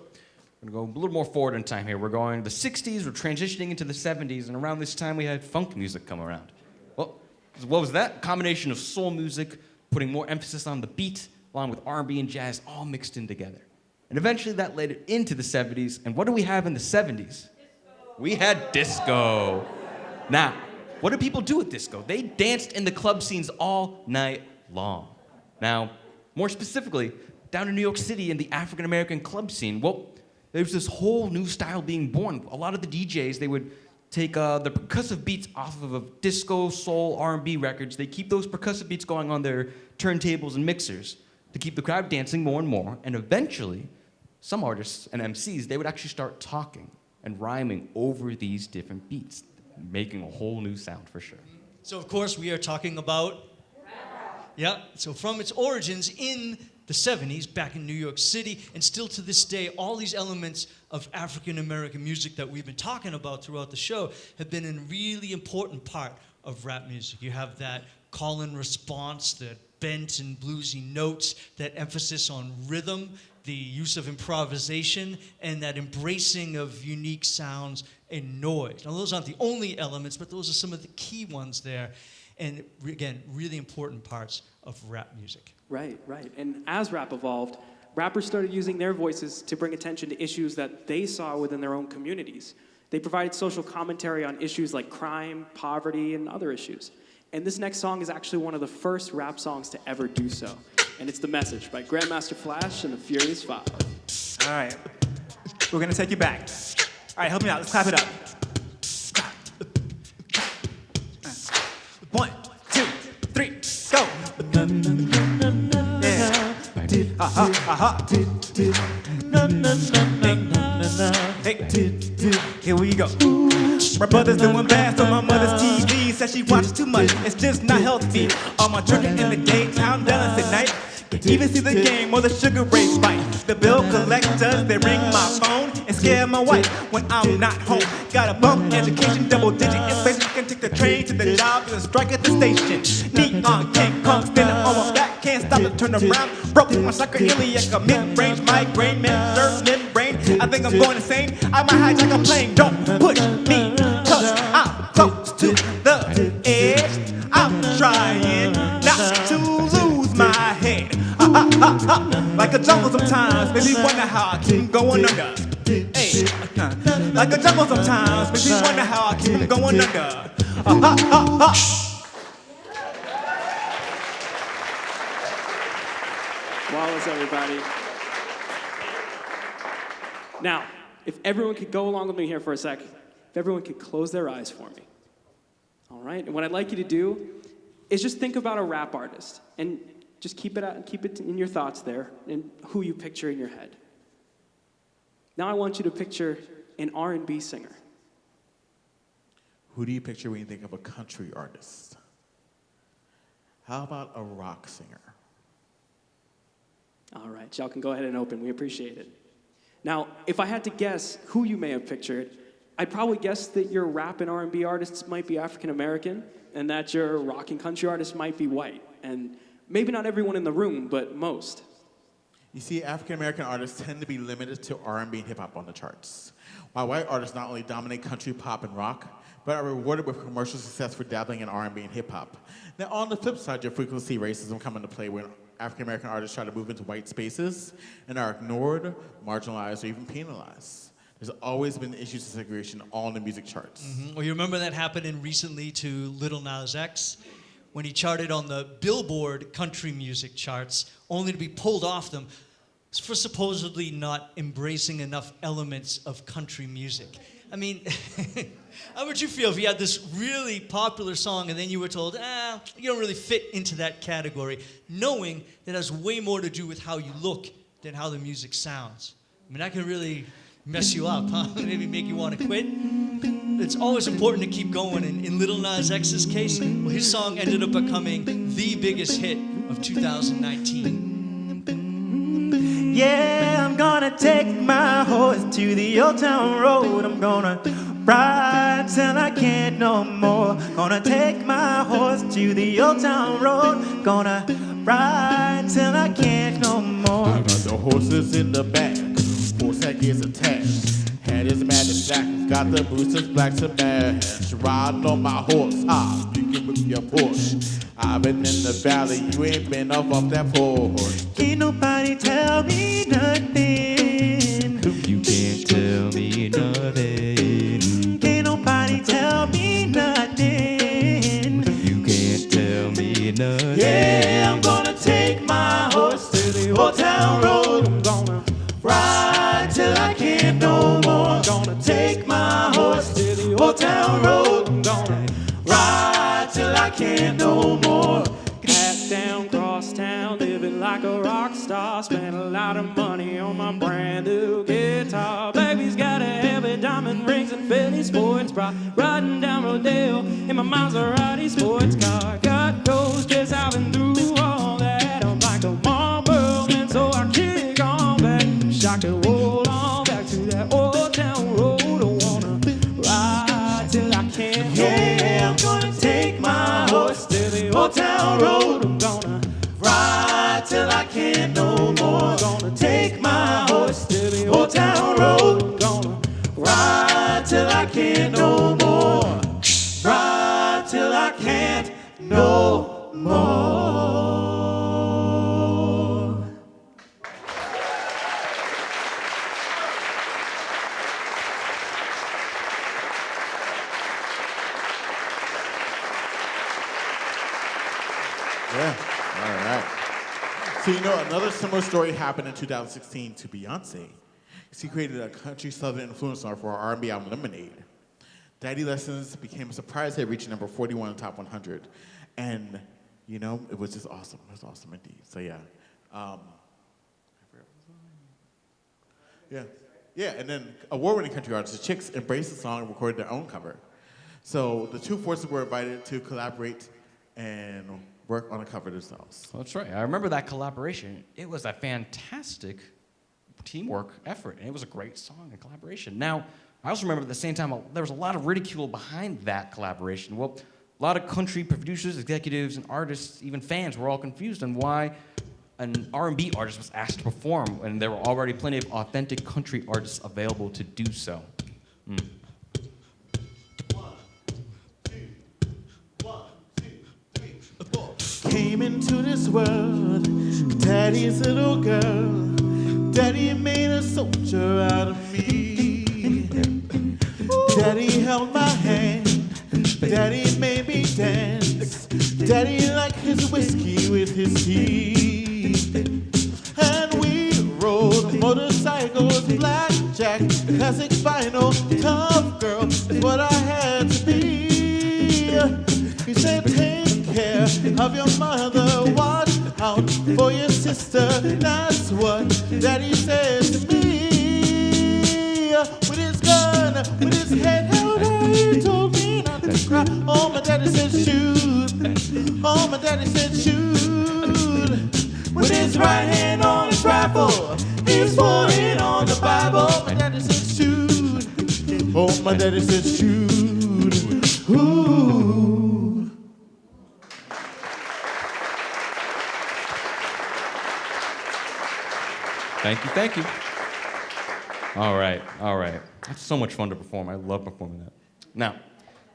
Speaker 3: we're going to go a little more forward in time here. We're going to the 60s, we're transitioning into the 70s, and around this time we had funk music come around. Well, what was that? Combination of soul music, putting more emphasis on the beat, along with R&B and jazz, all mixed in together. And eventually that led it into the 70s, and what do we have in the 70s? We had disco. Now, what do people do with disco? They danced in the club scenes all night long. Now, more specifically, down in New York City in the African American club scene, well, there's this whole new style being born. A lot of the DJs, they would take the percussive beats off of disco, soul, R&B records. They keep those percussive beats going on their turntables and mixers to keep the crowd dancing more and more. And eventually, some artists and MCs, they would actually start talking and rhyming over these different beats, making a whole new sound for sure.
Speaker 5: So, of course, we are talking about rap. Yeah, so from its origins in the 70s, back in New York City, and still to this day, all these elements of African American music that we've been talking about throughout the show have been a really important part of rap music. You have that call and response, the bent and bluesy notes, that emphasis on rhythm, the use of improvisation, and that embracing of unique sounds and noise. Now, those aren't the only elements, but those are some of the key ones there. And again, really important parts of rap music.
Speaker 2: Right, right. And as rap evolved, rappers started using their voices to bring attention to issues that they saw within their own communities. They provided social commentary on issues like crime, poverty, and other issues. And this next song is actually one of the first rap songs to ever do so. And it's The Message by Grandmaster Flash and the Furious Five.
Speaker 1: All right. We're going to take you back. All right, help me out. Let's clap it up. 1, 2, 3, go. Yeah. Hey. here we go. My brother's doing bad on my mother's TV. Says she watches too much, it's just not healthy. All my drinking in the daytime, done at night. Even see the game or the Sugar Ray fight. The bill collectors, they ring my phone and scare my wife when I'm not home. Got a bump education, double digit inflation. Can take the train to the job and strike at the station. Neon King Kong standing on my back, can't stop to turn around. Broke my sacroiliac, a mid-range migraine, mid-brain. I think I'm going insane. I might hijack a plane. Don't push me, cause I'm close to the edge. I'm trying not to lose my head. Like a jungle sometimes, makes me wonder how I keep going under. Hey, like a jungle sometimes, makes me wonder how I keep going under.
Speaker 2: Wallace, everybody. Now, if everyone could go along with me here for a sec, if everyone could close their eyes for me. All right, and what I'd like you to do is just think about a rap artist and just keep it in your thoughts there and who you picture in your head. Now I want you to picture an R&B singer.
Speaker 4: Who do you picture when you think of a country artist? How about a rock singer?
Speaker 2: All right, y'all can go ahead and open. We appreciate it. Now, if I had to guess who you may have pictured, I'd probably guess that your rap and R&B artists might be African American and that your rock and country artists might be white. And maybe not everyone in the room, but most.
Speaker 4: You see, African American artists tend to be limited to R&B and hip hop on the charts, while white artists not only dominate country, pop, and rock, but are rewarded with commercial success for dabbling in R&B and hip hop. Now, on the flip side, you'll frequently see racism come into play when African American artists try to move into white spaces and are ignored, marginalized, or even penalized. There's always been issues of segregation on the music charts.
Speaker 5: Mm-hmm. Well, you remember that happened recently to Lil Nas X when he charted on the Billboard country music charts, only to be pulled off them for supposedly not embracing enough elements of country music. I mean, how would you feel if you had this really popular song and then you were told, you don't really fit into that category, knowing that it has way more to do with how you look than how the music sounds? I mean, that can really mess you up, huh? Maybe make you want to quit. It's always important to keep going. In Lil Nas X's case, well, his song ended up becoming the biggest hit of 2019.
Speaker 1: Yeah, I'm gonna take my horse to the old town road. I'm gonna ride till I can't no more. Gonna take my horse to the old town road. Gonna ride till I can't no more.
Speaker 4: I got the horses in the back, horse that gets attached. Head is mad and black, got the boosters black to match. Riding on my horse, you can move your Porsche. I've been in the valley, you ain't been off that porch.
Speaker 1: Can't nobody tell me nothing.
Speaker 3: You can't tell me nothing.
Speaker 1: Can't nobody tell me nothing.
Speaker 3: You can't tell me nothing.
Speaker 1: Yeah, I'm gonna take my horse to the old town road. I'm gonna ride till I can't no more. I'm gonna take my horse to the old town road. I'm gonna ride till I can't no more. Hat down, cross town, living like a rock star. Spent a lot of money on my brand new guitar. Baby's got a heavy diamond rings and Philly sports bra. Riding down Rodeo in my Maserati sports car. Got those just I've been through all that. I'm like a marble, and so I kick on back. Shock and roll on back to that old town road. I wanna ride till I can't. Yeah, I'm gonna take my horse to the old town road. I'm gonna ride till I can't no more. Gonna take my horse to the old town road. Gonna ride till I can't no more. Ride till I can't no more.
Speaker 4: Yeah, all right. So you know, another similar story happened in 2016 to Beyonce. She created a country southern influence song for her R&B album Lemonade. Daddy Lessons became a surprise hit, reaching number 41 in the top 100. And, you know, it was just awesome. It was awesome indeed. So, yeah. I forgot what the song. Yeah. Yeah, and then award-winning country artists, the Chicks, embraced the song and recorded their own cover. So the two forces were invited to collaborate and work on a cover themselves.
Speaker 3: That's right. I remember that collaboration. It was a fantastic teamwork effort, and it was a great song and collaboration. Now, I also remember at the same time, there was a lot of ridicule behind that collaboration. Well, a lot of country producers, executives, and artists, even fans, were all confused on why an R&B artist was asked to perform when there were already plenty of authentic country artists available to do so.
Speaker 6: Came into this world, Daddy's little girl. Daddy made a soldier out of me. Daddy held my hand. Daddy made me dance. Daddy liked his whiskey with his tea. And we rode motorcycles, blackjack, classic vinyl. Tough girl is what I had to be. He said, take care of your mother, watch out for your sister. That's what Daddy said to me. With his gun, with his head held high, he told me not to cry. Oh, my daddy said shoot. Oh, my daddy said shoot. With his right hand on his rifle, he's pouring on the Bible. My daddy said shoot. Oh, my daddy said shoot. Ooh.
Speaker 3: Thank you. All right. That's so much fun to perform. I love performing that. Now,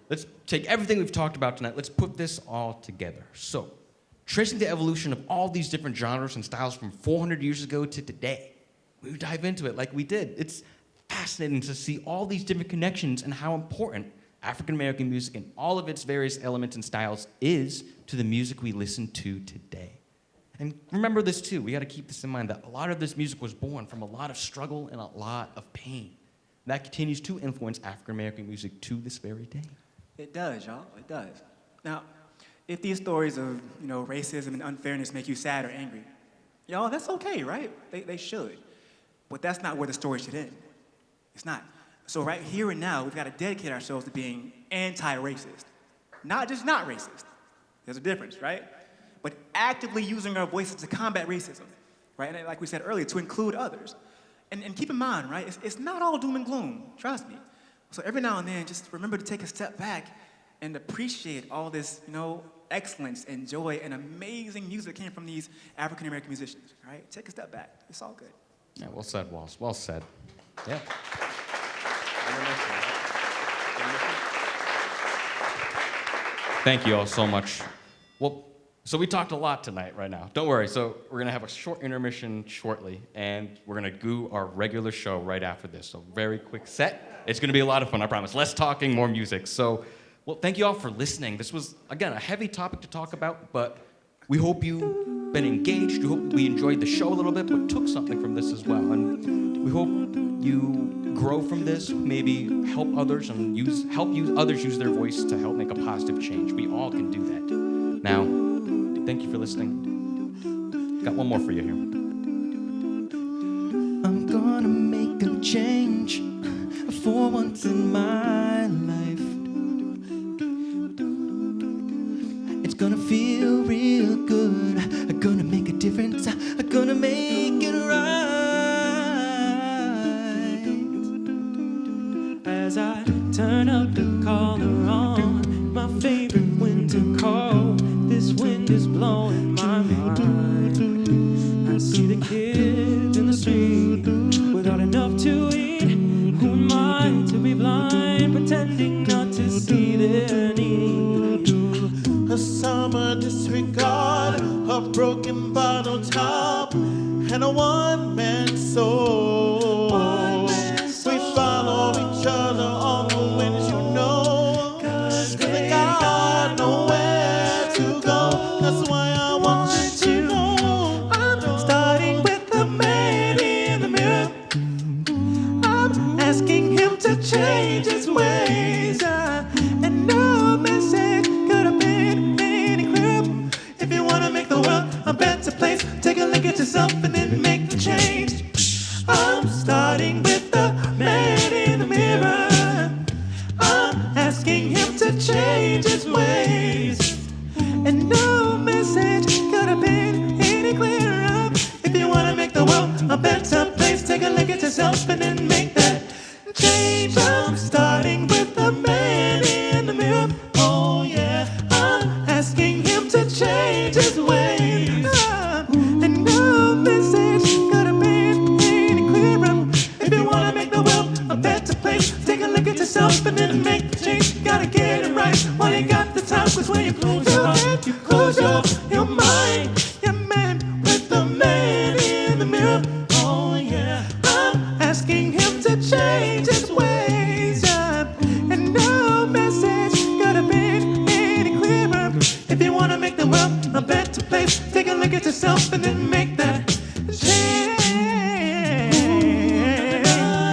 Speaker 3: let's take everything we've talked about tonight, let's put this all together. So, tracing the evolution of all these different genres and styles from 400 years ago to today, we dive into it like we did. It's fascinating to see all these different connections and how important African-American music and all of its various elements and styles is to the music we listen to today. And remember this too, we gotta keep this in mind that a lot of this music was born from a lot of struggle and a lot of pain. That continues to influence African-American music to this very day.
Speaker 1: It does, y'all. It does. Now, if these stories of racism and unfairness make you sad or angry, y'all, that's okay, right? They should. But that's not where the story should end. It's not. So right here and now, we've got to dedicate ourselves to being anti-racist. Not just not racist. There's a difference, right? But actively using our voices to combat racism, right? And like we said earlier, to include others. And keep in mind, right, it's not all doom and gloom, trust me. So every now and then, just remember to take a step back and appreciate all this, excellence and joy and amazing music that came from these African-American musicians, right? Take a step back. It's all good.
Speaker 3: Yeah, well said, Walls. Well said. Yeah. Thank you all so much. Well, so we talked a lot tonight right now. Don't worry. So we're going to have a short intermission shortly, and we're going to do our regular show right after this. So very quick set. It's going to be a lot of fun, I promise. Less talking, more music. So, well, thank you all for listening. This was, again, a heavy topic to talk about, but we hope you've been engaged. We hope we enjoyed the show a little bit, but took something from this as well. And we hope you grow from this, maybe help others and help others use their voice to help make a positive change. We all can do that. Now, thank you for listening. Got one more for you here.
Speaker 7: I'm gonna make a change for once in my life. It's gonna feel real good. I'm gonna make a difference. I'm gonna make it right. As I turn up the collar on my favorite winter coat, this wind is blowing my mind. I see the kids in the street without enough to eat. Who am I to be blind, pretending not to see their need?
Speaker 6: A summer disregard, a broken bottle top, and a one-man soul. We follow each other on the winds, cause they got nowhere to go. That's why I want you to know I'm starting with the man in the mirror. I'm asking him to change his ways, and no message could have been any clearer. If you wanna make the world a better place, take a look at yourself and then make the change. I'm starting with
Speaker 7: the man in the mirror. I'm asking him to change his ways. And no message could have been any clearer. If you want to make the world a better place, take a look at yourself and then make that change. I'm starting with the man in the mirror. Oh yeah, I'm asking him to change his ways. And no message could have been any clearer. If you want to make the world a better place, take a look at yourself and then make the change. Gotta get it right while you got the time, 'cause when you close your heart, you close your mind. You're man with the man in the mirror. Oh yeah, I'm asking him to change his ways. And no message could have been any clearer. If you want to make the world a better place, take a look at yourself and then make that change.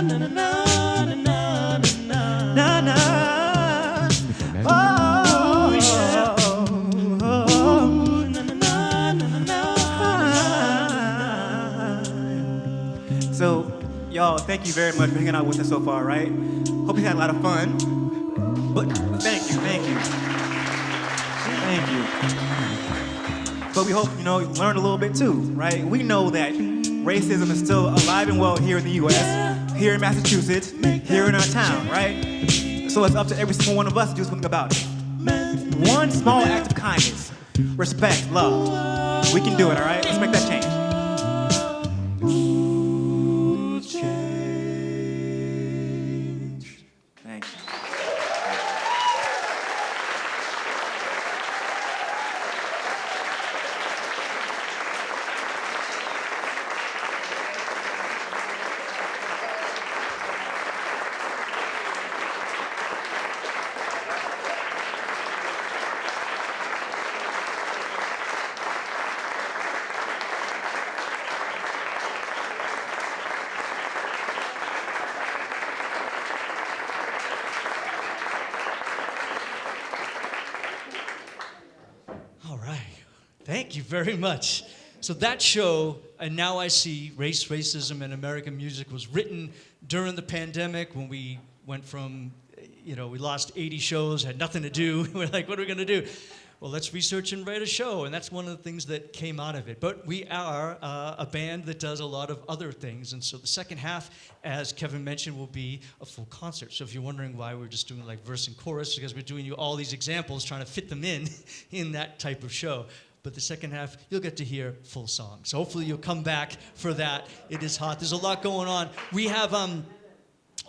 Speaker 7: Na, na, na, na, na, na, na. Oh, yeah. Oh, na, na, na, na, na. So, y'all, thank you very much for hanging out with us so far, right? Hope you had a lot of fun. But thank you. But we hope, you learned a little bit too, right? We know that racism is still alive and well here in the U.S., here in Massachusetts, here in our town, right? So it's up to every single one of us to do something about it. One small act of kindness, respect, love. We can do it, all right? Let's make that change. Thank you.
Speaker 5: All right. Thank you very much. So that show, And Now I See, Race, Racism, and American Music, was written during the pandemic when we went from, we lost 80 shows, had nothing to do. We're like, what are we going to do? Well, let's research and write a show. And that's one of the things that came out of it. But we are a band that does a lot of other things. And so the second half, as Kevin mentioned, will be a full concert. So if you're wondering why we're just doing like verse and chorus, because we're doing you all these examples, trying to fit them in that type of show. But the second half, you'll get to hear full songs. So hopefully you'll come back for that. It is hot. There's a lot going on. We have...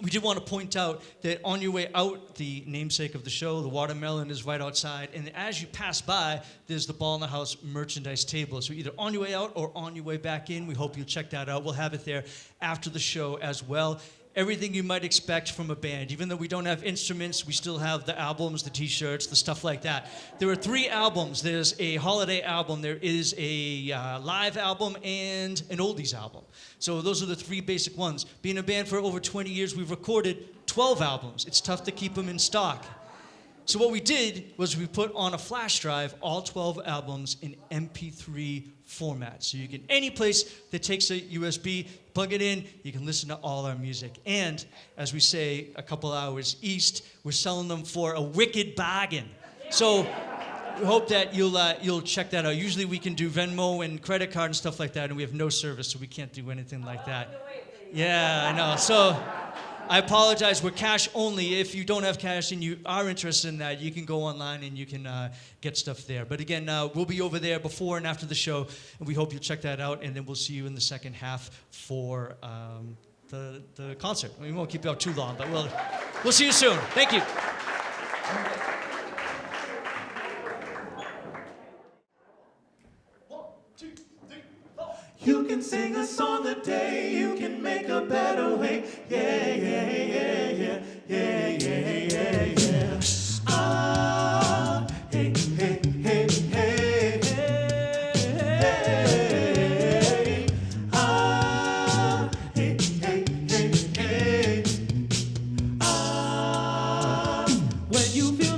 Speaker 5: We did want to point out that on your way out, the namesake of the show, the watermelon, is right outside. And as you pass by, there's the Ball in the House merchandise table. So either on your way out or on your way back in, we hope you'll check that out. We'll have it there after the show as well. Everything you might expect from a band. Even though we don't have instruments, we still have the albums, the t-shirts, the stuff like that. There are 3 albums. There's a holiday album, there is a live album, and an oldies album. So those are the 3 basic ones. Being a band for over 20 years, we've recorded 12 albums. It's tough to keep them in stock. So what we did was we put on a flash drive all 12 albums in MP3 format. So you can, any place that takes a USB, plug it in, you can listen to all our music. And as we say a couple hours east, we're selling them for a wicked bargain. So we hope that you'll check that out. Usually we can do Venmo and credit card and stuff like that, and we have no service, so we can't do anything like that. Yeah, I know. So I apologize, we're cash only. If you don't have cash and you are interested in that, you can go online and you can get stuff there. But again, we'll be over there before and after the show, and we hope you'll check that out, and then we'll see you in the second half for the concert. We won't keep you out too long, but we'll see you soon. Thank you.
Speaker 7: You can sing a song a day, you can make a better way. Yeah, yeah, yeah, yeah, yeah, yeah, yeah, yeah. Ah, hey, hey, hey, hey, hey. Ah, hey, hey, hey, hey. Ah, when you feel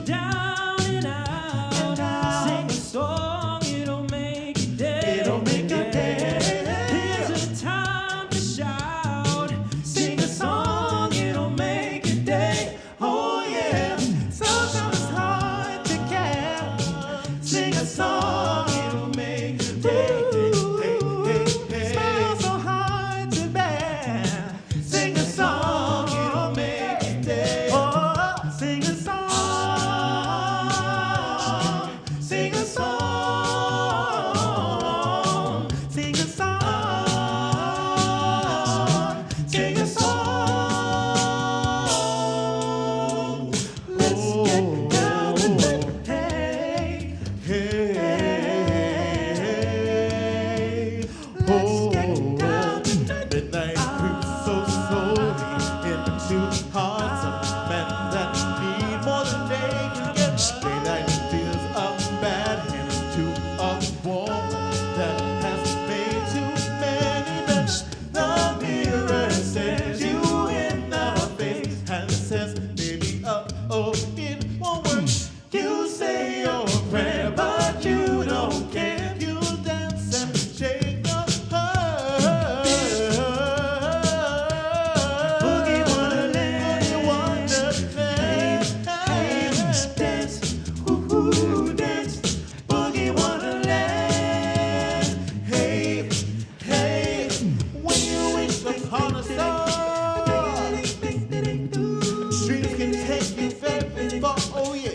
Speaker 6: for, oh yeah.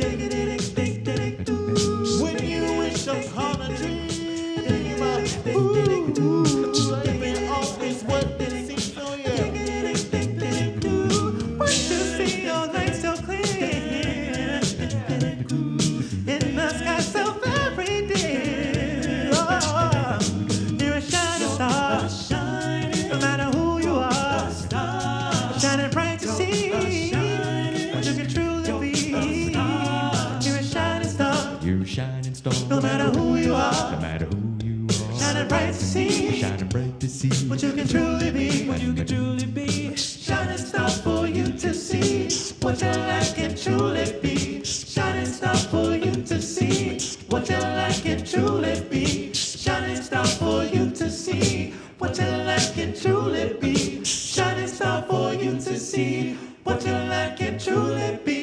Speaker 6: When you wish upon a dream, ooh, ain't always what it seems, oh yeah.
Speaker 7: Want to see your light so clear, in the sky so very dear. Oh, you're a shining star, no matter who you are, shining bright to see what you can truly be. You're a shining star,
Speaker 3: You're a shining star.
Speaker 7: no matter who you are,
Speaker 3: No matter who you are.
Speaker 7: shining bright to see
Speaker 3: Shining bright to see.
Speaker 7: what you can truly be. What you can truly be. Shining star for you to see what your life can truly be. Shining star for you to see what your life can truly be. Shining star for you to see what your life can truly be. Shining star for you to see what your life can truly be.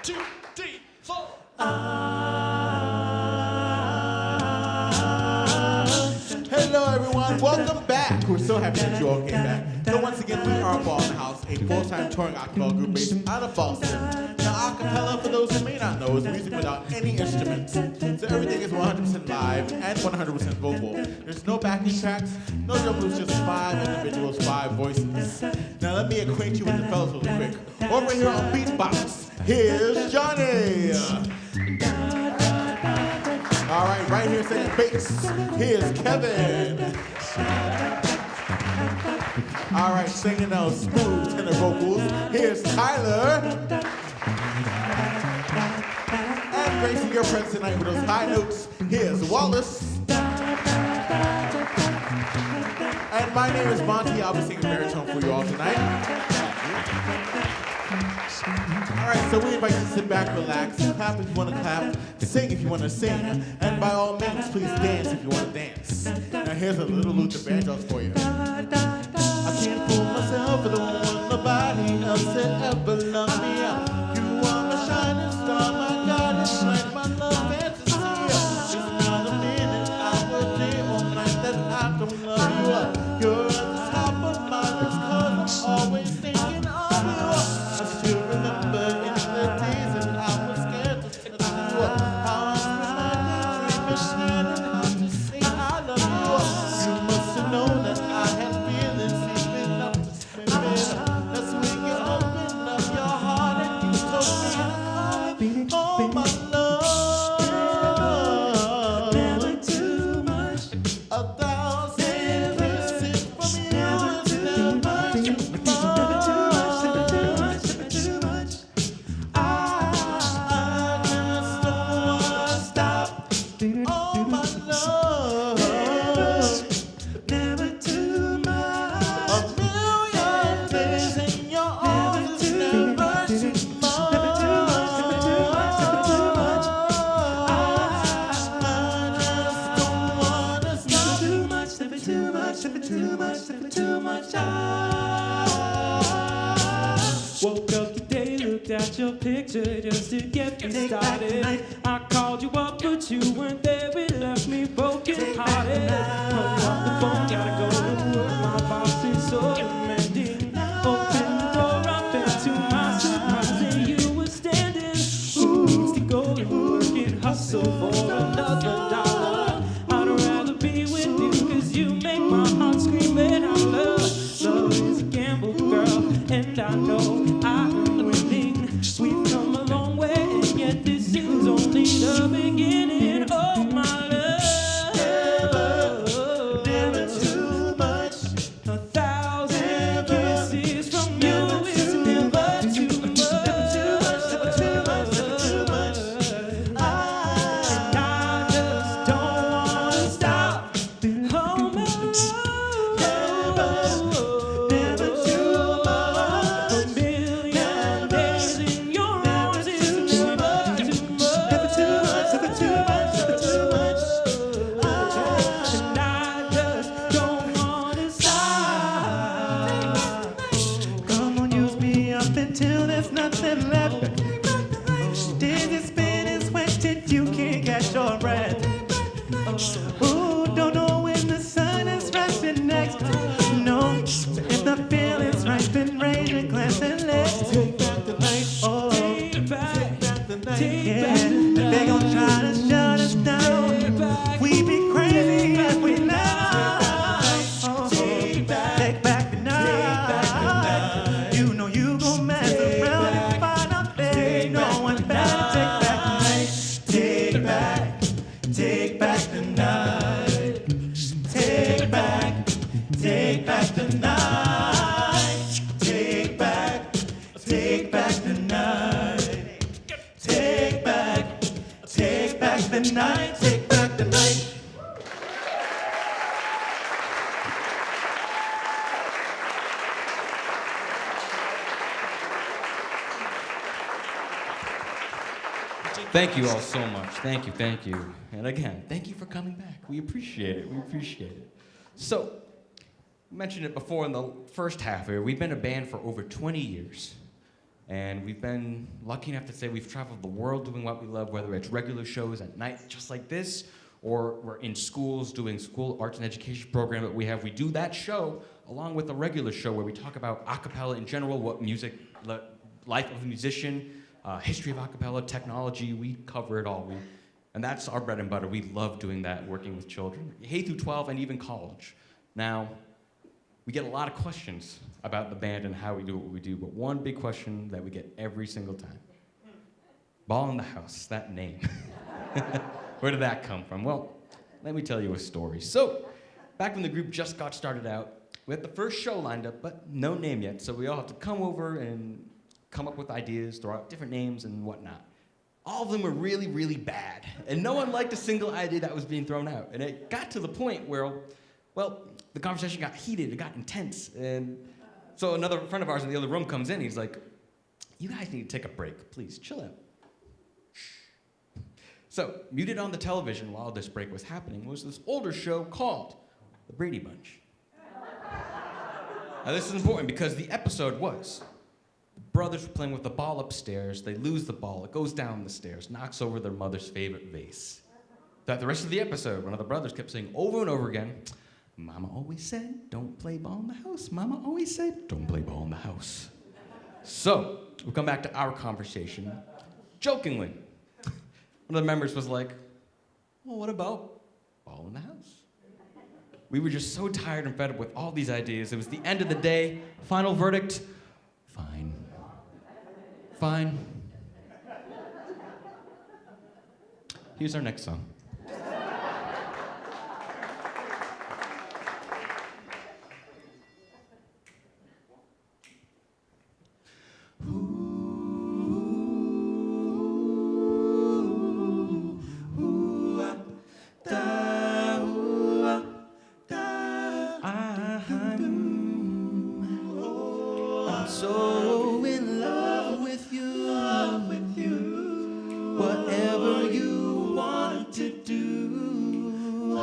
Speaker 5: Two, three, four.
Speaker 4: Hello, everyone. Welcome back. We're so happy that you all came back. So once again, we are Ball in the House, a full-time touring acapella group based out of Boston. Now, acapella, for those who may not know, is music without any instruments. So everything is 100% live and 100% vocal. There's no backing tracks, no drum loops, just 5 individuals, 5 voices. Now, let me acquaint you with the fellas really quick. Over here on Beatbox, here's Johnny. All right here singing bass, here's Kevin. All right, singing those smooth tenor vocals, here's Tyler. And gracing your presence tonight with those high notes, here's Wallace. And my name is Monty. I'll be singing baritone for you all tonight. All right, so we invite you to sit back, relax, clap if you want to clap, sing if you want to sing, and by all means, please dance if you want to dance. Now here's a little Luther Vandross for you.
Speaker 6: I can't fool myself, I don't want nobody else to ever love me. You are my shining star, my goddess, like my love fantasy. It's not a minute, hour, day, or night that I don't love you. You're at the top of my list, 'cause I'm always thinking of you. I still remember in the days that I was scared to touch you. How I spent my days dreaming and how to say I love you. You must have known that I had feelings deep enough to swim in. That's when you opened up your heart and you told me to come. Oh my love,
Speaker 7: Never too much.
Speaker 6: 1,000 kisses from you is never too much. I just don't wanna stop. Oh my love,
Speaker 7: Never too much.
Speaker 6: a million days in your arms is never too much.
Speaker 7: Never too much, never too much, never too much.
Speaker 6: I just don't wanna stop.
Speaker 7: Never too much, never too much, never too much, never too much. I woke up today, looked at your picture just to get me started. I called you up, but you weren't there. It left me broken hearted. Hung up the phone, gotta go to work. My boss is so demanding. Open the door up, and to my surprise, and you were standing. Who's to go to work and hustle for another dollar? I'd rather be with you, 'cause you make my heart scream and holler. Love is a gamble, girl, and I know I'm winning. We've come a long way, and yet this is only the beginning. Oh, my love.
Speaker 6: Never too much.
Speaker 7: 1,000 kisses from you is never too much. Never too much, never too much, never too much. And I just don't wanna stop. Oh, my love.
Speaker 6: Never too much.
Speaker 7: A million days in your arms is never too much. Never too much, never too much, never too much. And I just don't wanna stop. Come on, use me up until there's nothing left. Dizzy spinning,
Speaker 6: Take back the night. Oh,
Speaker 7: Take back,
Speaker 6: back the night.
Speaker 7: take
Speaker 1: Yeah,
Speaker 7: back the
Speaker 1: and they gon'
Speaker 7: night.
Speaker 1: try to shut us down.
Speaker 7: Take back,
Speaker 1: We be crazy if we let
Speaker 7: take back,
Speaker 1: Take back the night. You know you gon' mess around and find out there ain't no one better. Take back the night. Take back the night. Take back the night. Take back the night. Take back the night. Take back the night. Take back the night.
Speaker 3: Thank you all so much. Thank you. And again, thank you for coming back. We appreciate it. So, I mentioned it before in the first half here. We've been a band for over 20 years. And we've been lucky enough to say we've traveled the world doing what we love, whether it's regular shows at night just like this, or we're in schools doing school arts and education program that we have. We do that show along with a regular show where we talk about a cappella in general, what music, life of a musician, history of a cappella, technology. We cover it all. And that's our bread and butter. We love doing that, working with children, K through 12 and even college. Now, we get a lot of questions about the band and how we do what we do, but one big question that we get every single time. Ball in the House, that name. Where did that come from? Well, let me tell you a story. So, back when the group just got started out, we had the first show lined up, but no name yet, so we all have to come over and come up with ideas, throw out different names and whatnot. All of them were really, really bad, and no one liked a single idea that was being thrown out. And it got to the point where, well, the conversation got heated, it got intense, and so another friend of ours in the other room comes in, he's like, you guys need to take a break, please, chill out. So, muted on the television while this break was happening was this older show called The Brady Bunch. Now this is important because the episode was, the brothers were playing with the ball upstairs, they lose the ball, it goes down the stairs, knocks over their mother's favorite vase. Throughout the rest of the episode, one of the brothers kept saying over and over again, Mama always said, don't play ball in the house. Mama always said, don't play ball in the house. So, we come back to our conversation. Jokingly, one of the members was like, well, what about ball in the house? We were just so tired and fed up with all these ideas. It was the end of the day. Final verdict, fine. Fine. Here's our next song. I'm so in love with you. Whatever you want to do,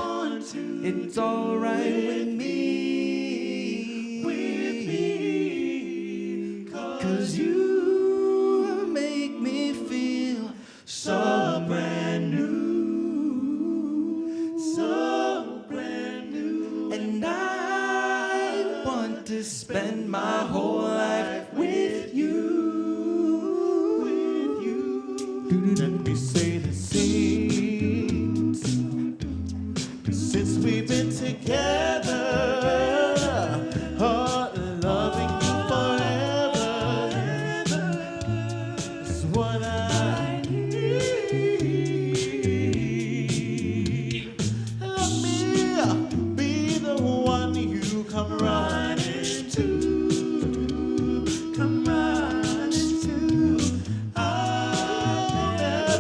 Speaker 3: it's all right with me. Cause you make me feel so brand new. So brand new. And I want to spend my whole life with you.
Speaker 6: Let me say the scenes. Since we've been together, oh, loving you forever is what I need. Let me be the one you come running to. Come running to. I'll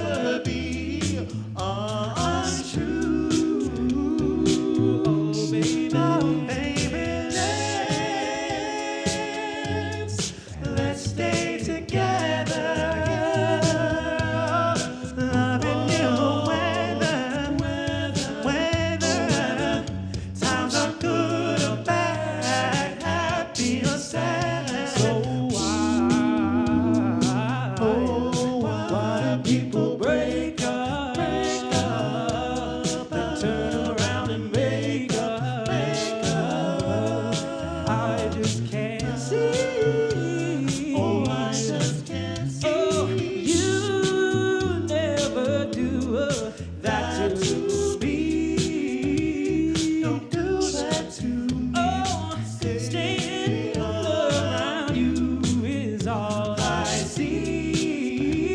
Speaker 7: I see.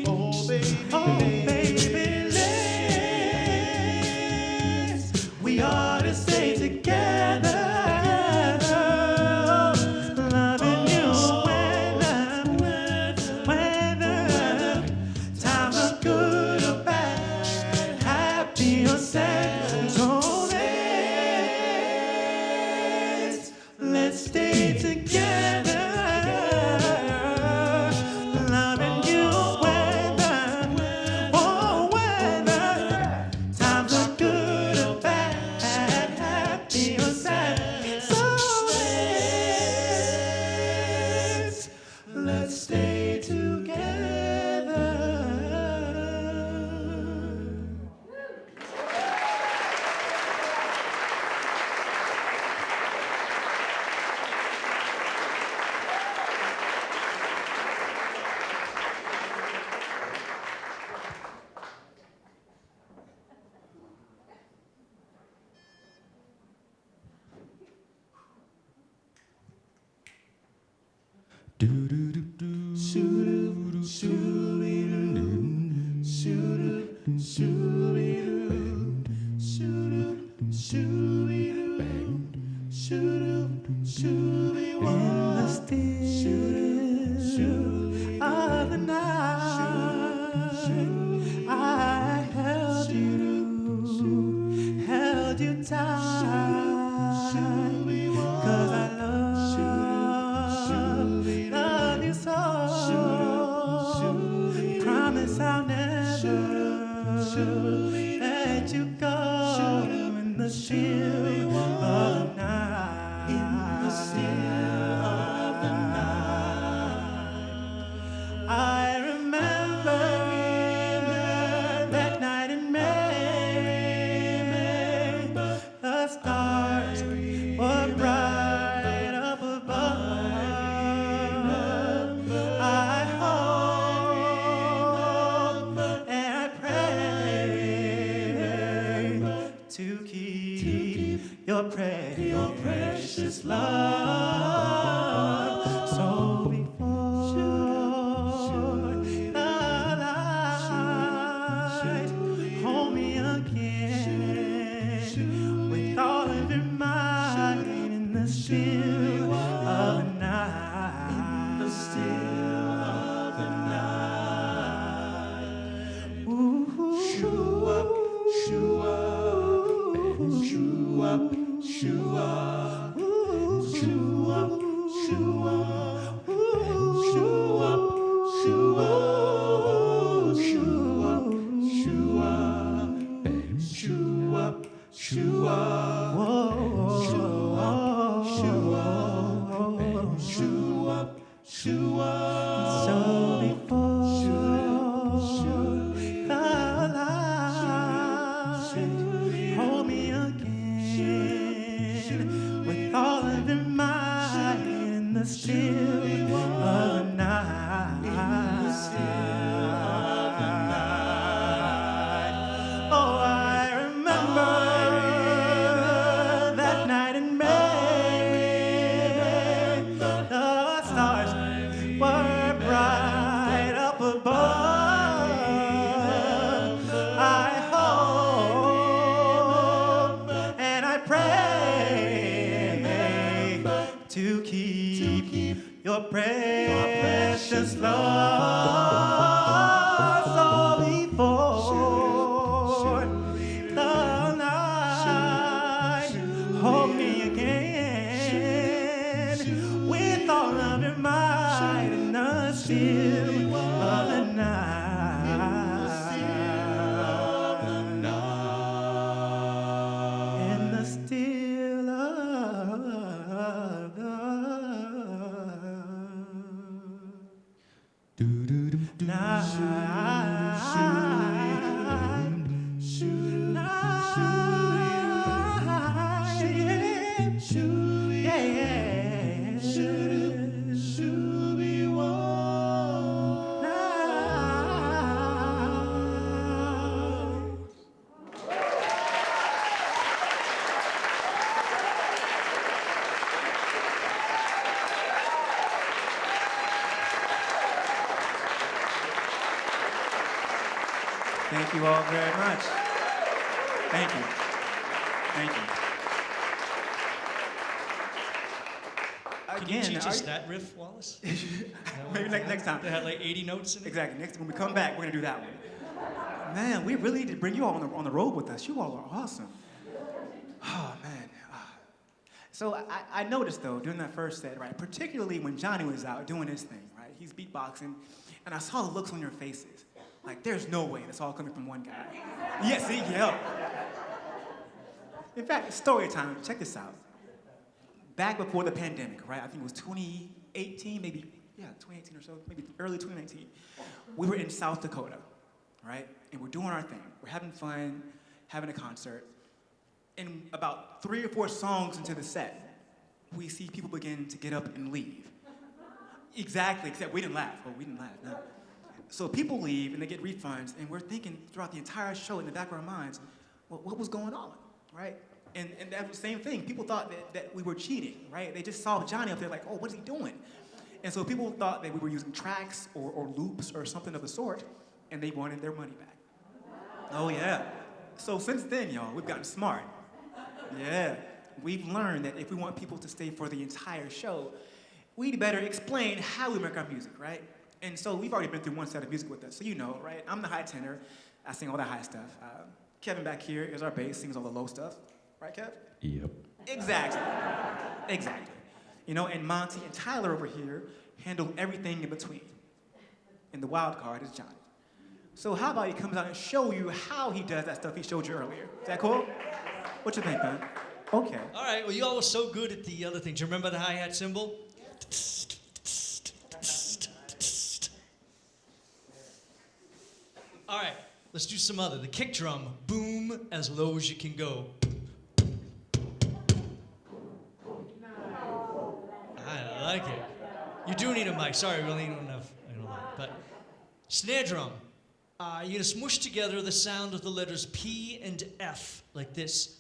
Speaker 6: Oh, baby.
Speaker 7: Oh, baby, we ought to stay together. Loving you whether times are good or bad, happy or sad. So let's stay together. Loving you whether times are good or bad, happy or sad. So let's stay together. In the still of the night, I held you tight, 'cause I love you so. Promise I'll never let you go. In the still of the night, in the still of the night, I remember that night in May. The stars were bright up above. I hope and I pray to keep your precious love. So before the light, hold me again with all of your might in the still of the night. The still of the night. Ooh, shoo up, shoo up, shoo up, shoo up, shoo up, shoo up, shoo up, shoo up, shoo up, shoo up, shoo up, shoo up, shoo up, shoo up. So before the light, hold me again with all of your might in the still of the night. Oh, I remember that night in May. The stars were bright up above. I hope and I pray to keep your precious love. So before the night, hold me again with all of your might in the still of the night. In the still of the
Speaker 1: Thank you all very much. Thank you. Thank you.
Speaker 5: Can
Speaker 1: Again,
Speaker 5: you teach
Speaker 1: are
Speaker 5: us
Speaker 1: you-
Speaker 5: that riff, Wallace?
Speaker 1: maybe next time.
Speaker 5: They had like 80 notes in it.
Speaker 1: Exactly. Next when we come back, we're gonna do that one. Man, we really need to bring you all on the road with us. You all are awesome. Oh man. So I noticed though during that first set, right, particularly when Johnny was out doing his thing, right? He's beatboxing, and I saw the looks on your faces. Like, there's no way that's all coming from one guy. Yes, yeah. In fact, story time. Check this out. Back before the pandemic, right? I think it was 2018, maybe, yeah, 2018 or so, maybe early 2019. We were in South Dakota, right? And we're doing our thing. We're having fun, having a concert. And about 3 or 4 songs into the set, we see people begin to get up and leave. Exactly, except we didn't laugh. Oh, we didn't laugh, no. So people leave and they get refunds, and we're thinking throughout the entire show in the back of our minds, well, what was going on, right? And that was the same thing. People thought that we were cheating, right? They just saw Johnny up there like, oh, what is he doing? And so people thought that we were using tracks or loops or something of the sort, and they wanted their money back. Oh, yeah. So since then, y'all, we've gotten smart. Yeah. We've learned that if we want people to stay for the entire show, we'd better explain how we make our music, right? And so we've already been through one set of music with us, so you know, right? I'm the high tenor. I sing all the high stuff. Kevin back here is our bass, sings all the low stuff. Right, Kev?
Speaker 3: Yep.
Speaker 1: Exactly. Exactly. You know, and Monty and Tyler over here handle everything in between. And the wild card is Johnny. So how about he comes out and show you how he does that stuff he showed you earlier? Is that cool? What you think, man? Okay.
Speaker 5: All right, well, you all were so good at the other thing. Do you remember the hi-hat cymbal? All right, let's do some other. The kick drum, boom, as low as you can go. I like it. You do need a mic. Sorry, we only need enough. But snare drum. You're gonna smush together the sound of the letters P and F like this.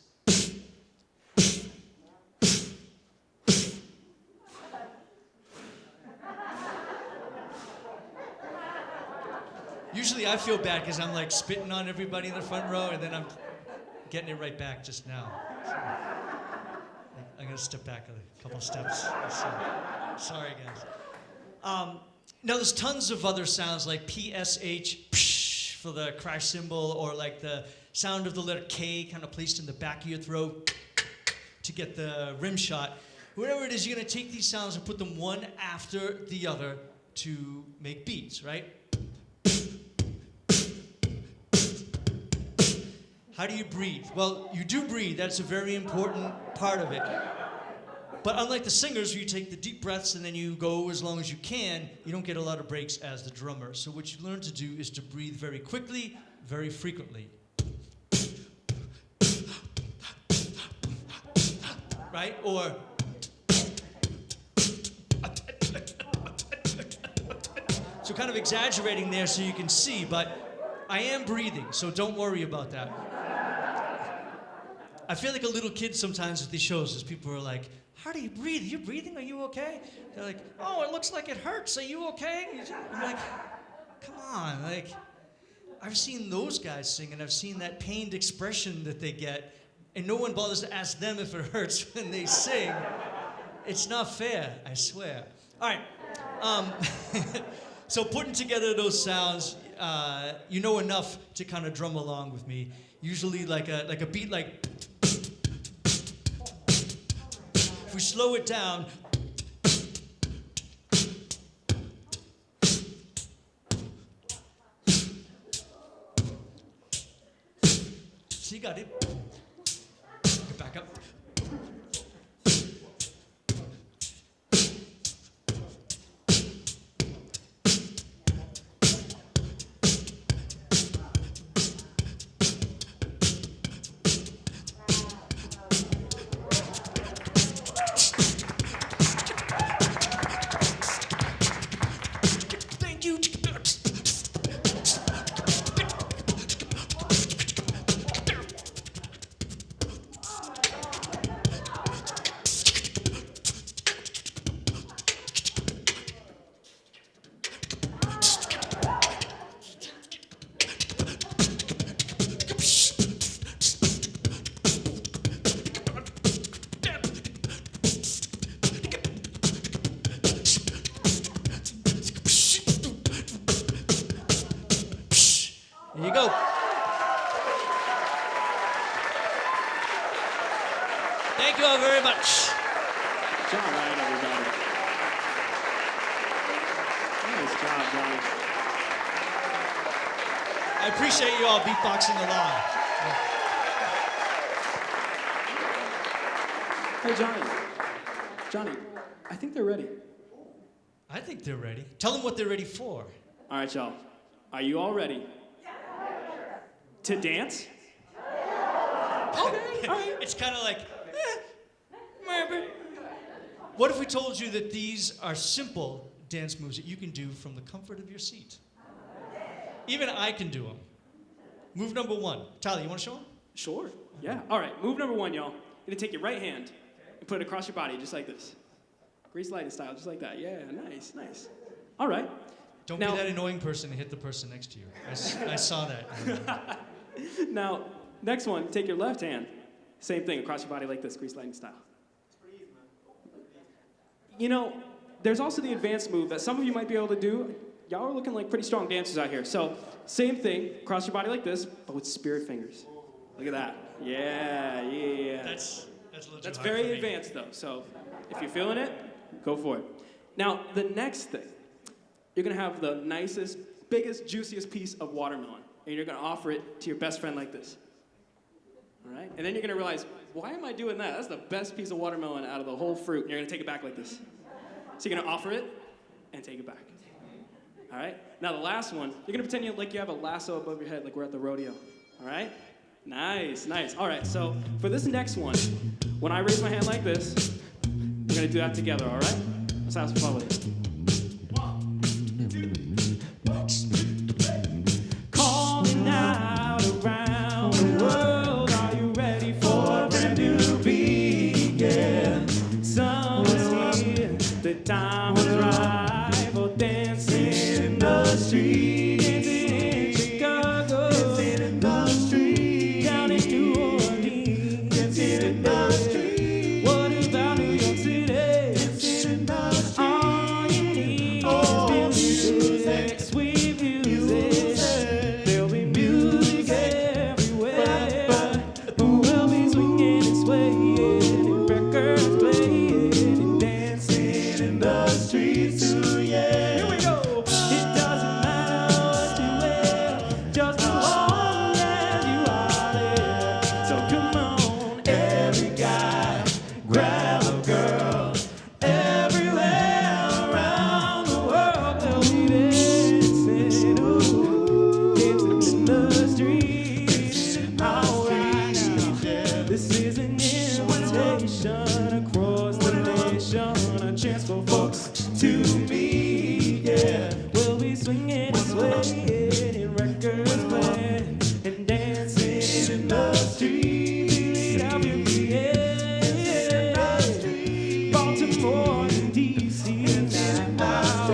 Speaker 5: Usually I feel bad because I'm like spitting on everybody in the front row and then I'm getting it right back just now. So, I'm gonna step back a couple steps. Sorry guys. Now there's tons of other sounds like PSH, psh, for the crash cymbal, or like the sound of the letter K kind of placed in the back of your throat to get the rim shot. Whatever it is, you're gonna take these sounds and put them one after the other to make beats, right? How do you breathe? Well, you do breathe. That's a very important part of it. But unlike the singers, where you take the deep breaths and then you go as long as you can, you don't get a lot of breaks as the drummer. So what you learn to do is to breathe very quickly, very frequently. Right? Or... So kind of exaggerating there so you can see, but I am breathing, so don't worry about that. I feel like a little kid sometimes at these shows as people are like, how do you breathe? Are you breathing? Are you okay? They're like, oh, it looks like it hurts. Are you okay? I'm like, come on. Like, I've seen those guys sing, and I've seen that pained expression that they get, and no one bothers to ask them if it hurts when they sing. It's not fair, I swear. All right. So putting together those sounds, you know enough to kind of drum along with me. Usually like a beat like... If we slow it down, so you got it. Get back up. Thank you. you go. Thank you all very much.
Speaker 2: John Ryan, everybody. Nice job, Johnny.
Speaker 5: I appreciate you all beatboxing along.
Speaker 2: Hey, Johnny, I think they're ready.
Speaker 5: I think they're ready. Tell them what they're ready for.
Speaker 2: All right, y'all. Are you all ready? To dance? Okay, all right.
Speaker 5: It's kind of like, maybe. What if we told you that these are simple dance moves that you can do from the comfort of your seat? Even I can do them. Move number 1. Tyler, you want to show them?
Speaker 2: Sure, yeah. All right, move number 1, y'all. You're gonna take your right hand and put it across your body, just like this. Grease lighting style, just like that. Yeah, nice, nice. All right.
Speaker 5: Don't
Speaker 2: Now-
Speaker 5: be that annoying person and hit the person next to you. I saw that.
Speaker 2: Now, next one, take your left hand. Same thing, across your body like this, grease lighting style. You know, there's also the advanced move that some of you might be able to do. Y'all are looking like pretty strong dancers out here. So, same thing, across your body like this, but with spirit fingers. Look at that. Yeah.
Speaker 5: That's a little
Speaker 2: That's
Speaker 5: too hard
Speaker 2: very
Speaker 5: for me.
Speaker 2: advanced though, so if you're feeling it, go for it. Now, the next thing, you're gonna have the nicest, biggest, juiciest piece of watermelon, and you're gonna offer it to your best friend like this. All right? And then you're gonna realize, why am I doing that? That's the best piece of watermelon out of the whole fruit, and you're gonna take it back like this. So you're gonna offer it and take it back. All right? Now the last one, you're gonna pretend like you have a lasso above your head like we're at the rodeo. All right? Nice, nice. All right, so for this next one, when I raise my hand like this, we're gonna do that together, all right? Let's have some fun with it. Calling out around the world, are you ready for a brand new begin? Summer's here, the time is right for dancing in the street. Dancing in Chicago, dancing in the street. Down in New Orleans, dancing in the street. What about New York City? Dancing in the street. All you need is music, sweet music. There'll be music everywhere. We'll be swinging and swaying, and records playing, and dancing in the streets too. Yeah. Here we go. It doesn't matter what you wear, just as long as you are there. So come on, every guy, grab a girl. Everywhere around the world, they'll be dancing, ooh, dancing in the streets. All right now, this is an invitation across the nation, a chance for folks to meet. Yeah, we'll be swinging and swaying, and records playing, and dancing in the street. Yeah. Baltimore and DC now.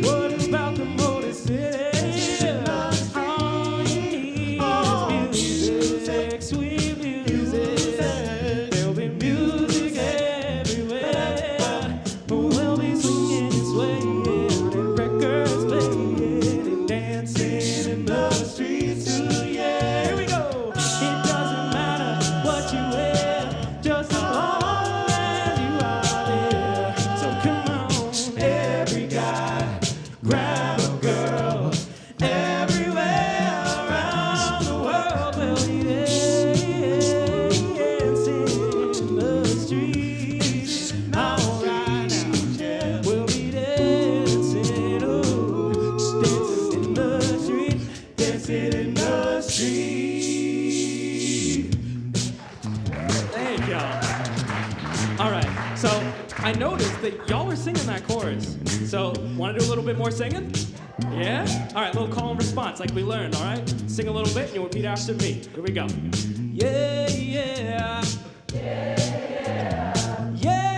Speaker 2: What about the Motor City? All you need is music, sweet music. There'll be music everywhere. We'll be swinging and swaying, and records playing, and dancing in the streets too. Yeah, here we go. It doesn't matter what you wear, just as long as you are there. So come on, every guy, grab a girl. Everywhere around the world, we'll be dancing in the streets. All right now, we'll be dancing, ooh, dancing in the street, dancing in the street. Thank y'all. All right, so I noticed that y'all were singing that chorus. So, want to do a little bit more singing? Yeah? All right, a little call and response like we learned, all right? Sing a little bit and you'll repeat after me. Here we go. Yeah, yeah. Yeah, yeah.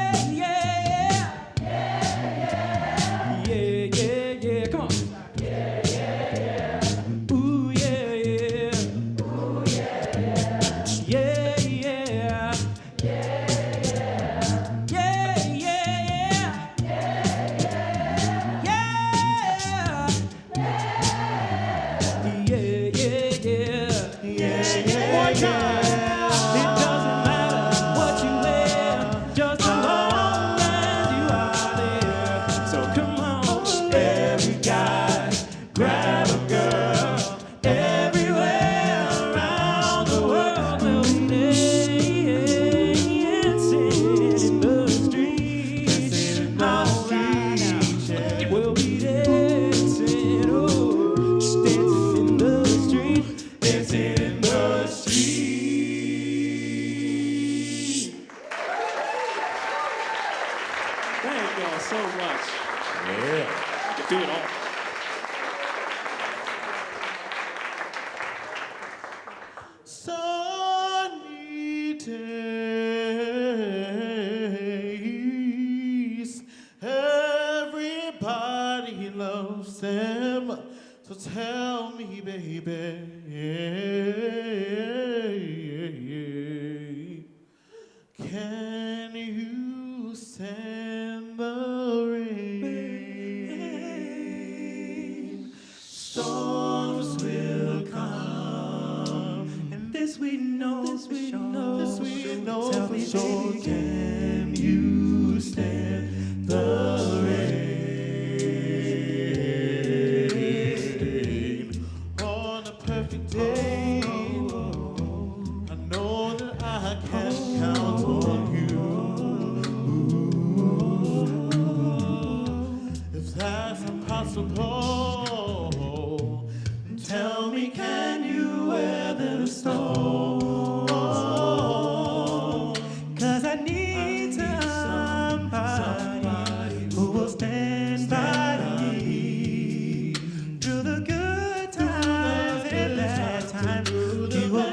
Speaker 2: Yeah, yeah, yeah. Come on. Ooh, yeah, yeah. Yeah, yeah. Yeah, yeah. Yeah. Yeah, yeah.
Speaker 7: every guy, grab a girl. Everywhere around the world, we'll be dancing in the streets. All right, we'll be dancing, oh, just dancing in the street, dancing in the street.
Speaker 2: Thank y'all so much.
Speaker 4: Yeah.
Speaker 2: You do it all.
Speaker 6: Sunny days, everybody loves them. So tell me, baby, can you stand the rain? Storms will come.
Speaker 7: And this we know,
Speaker 6: This we
Speaker 7: for
Speaker 6: know,
Speaker 7: sure.
Speaker 6: this we know
Speaker 7: Tell
Speaker 6: for
Speaker 7: me,
Speaker 6: sure.
Speaker 7: baby,
Speaker 6: Can you stand the rain? On a perfect day, I know that I can count on you. If that's impossible, tell me, can you weather the storm?
Speaker 7: 'Cause I need somebody who will stand by me through the good times and bad times. You will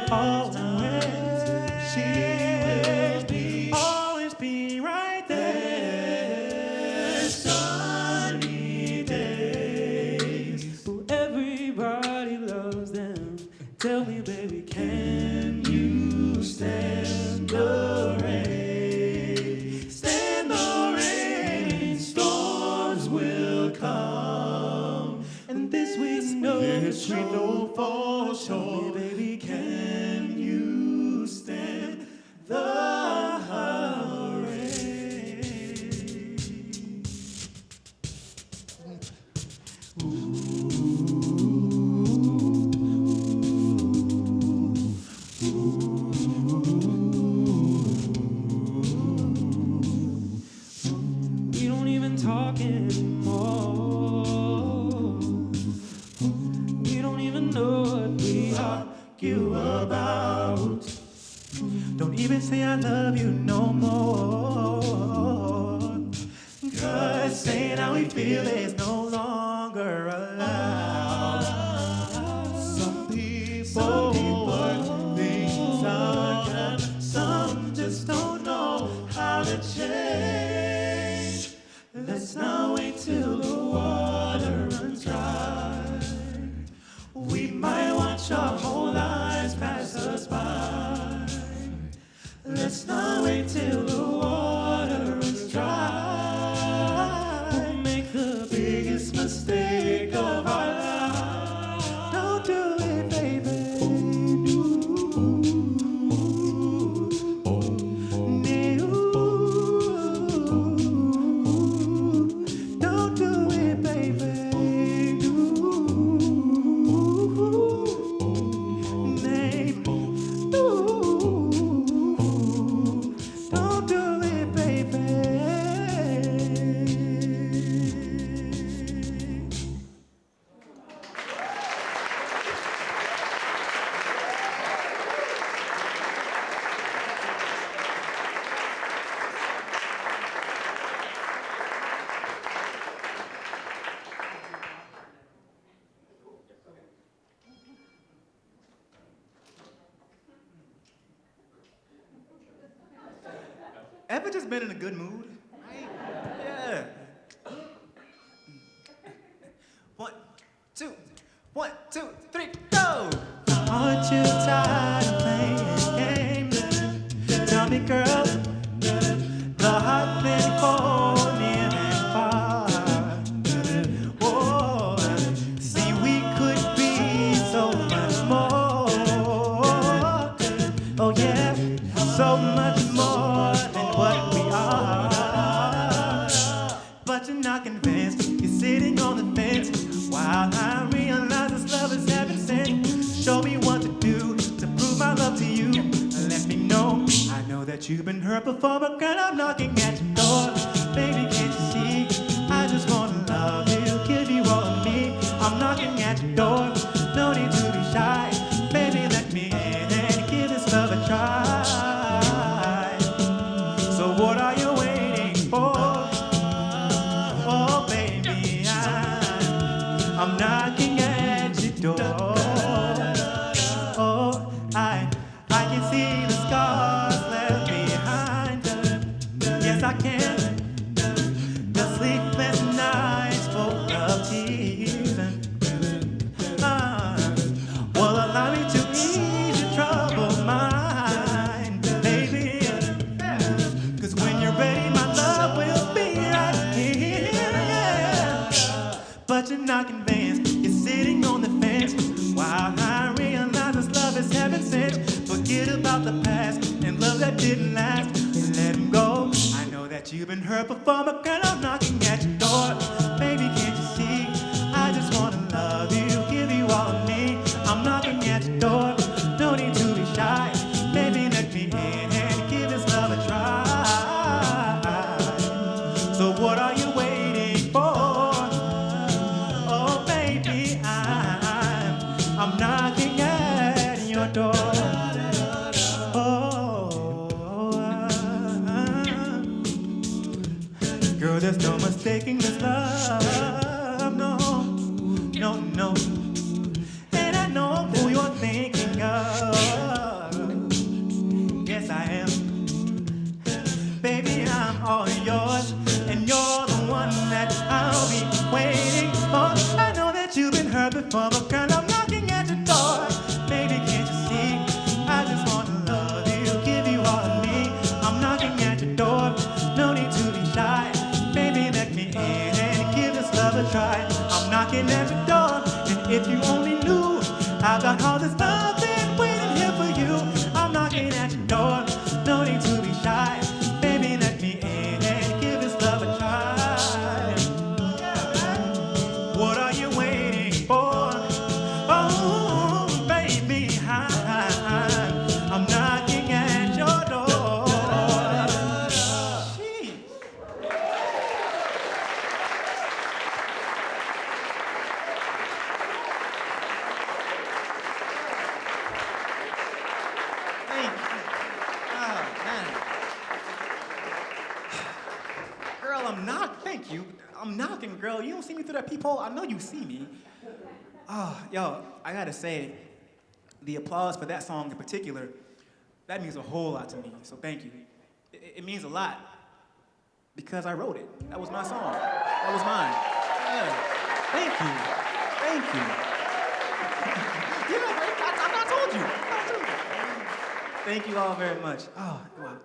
Speaker 7: always be right there. Sunny days, oh, everybody loves them. Tell me, baby, can you stand the rain? Stand the rain. Storms will come, and this we know for
Speaker 6: This we know
Speaker 7: sure.
Speaker 6: for
Speaker 7: Tell
Speaker 6: sure.
Speaker 7: me, baby, can you stand the rain? We don't even talk anymore. We don't even know what we argue about. Don't even say I love you no more. 'Cause saying how we feel is no longer allowed.
Speaker 6: Some people work things out, and
Speaker 7: Some just don't know how to change. Let's not wait till the water runs dry. We might watch our whole lives pass us by. Let's not wait till the water runs dry. We'll make the biggest mistake of our lives. Don't do it, baby. Don't do it, baby. Don't do it, baby.
Speaker 1: Ever just been in a good mood? Right? Yeah. 1, 2, 1, 2, 3, go! Aren't you tired of playing games? Tell me, girl, the heart been cold near and far. Oh, see, we could be so much more. Oh yeah, so much more than what we are. But you're not convinced. You're sitting on the fence. that you've been hurt before, but girl, I'm knocking at your door. Baby, can't you see? I just wanna love you, give you all of me. I'm knocking at your door, no need to be shy. Baby, let me in and give this love a try. So what are you waiting for? Oh, baby, I'm knocking at your door. Oh, I can see the scars left behind. Yes, I can. The sleepless nights full of tears. Well, allow me to ease your troubled mind, baby. 'Cause when you're ready, my love will be right here. But you're not convinced, you're sitting on the fence. While I realize this love is heaven sent. Forget about the past and love that didn't last, and let him go. I know that you've been hurt before, but girl, I'm knocking at your door. Baby, can't you see? I just wanna love you, give you all of me. I'm knocking at your door, no need to be shy. Baby, let me in and give this love a try. So what are you waiting for? Oh, baby, I'm knocking at your door. Girl, there's no mistaking this love, no, no, no. And I know who you're thinking of. Yes, I am. Baby, I'm all yours, and you're the one that I'll be waiting for. I know that you've been hurt before, but girl, I'm knocking at your door. Baby, can't you see? I just wanna love you, give you all of me. I'm knocking at your door, no need to be shy. Baby, let me in and give this love a try. I'm knocking at your door, and if you only knew, I got all this love been waiting here for you. I'm knocking at your door, no need to be shy. Baby, let me in and give this love a try. What are you waiting for? Oh, baby, I'm knocking at your door. Jeez. Thank you. Oh, man. Girl, thank you. I'm knocking, girl. You don't see me through that peephole? I know you see me. Oh, yo, I gotta say, the applause for that song in particular, that means a whole lot to me, so thank you. It means a lot because I wrote it. That was my song. That was mine. Yeah. Thank you. Thank you. Yeah, I told you. Thank you all very much. Oh, wow.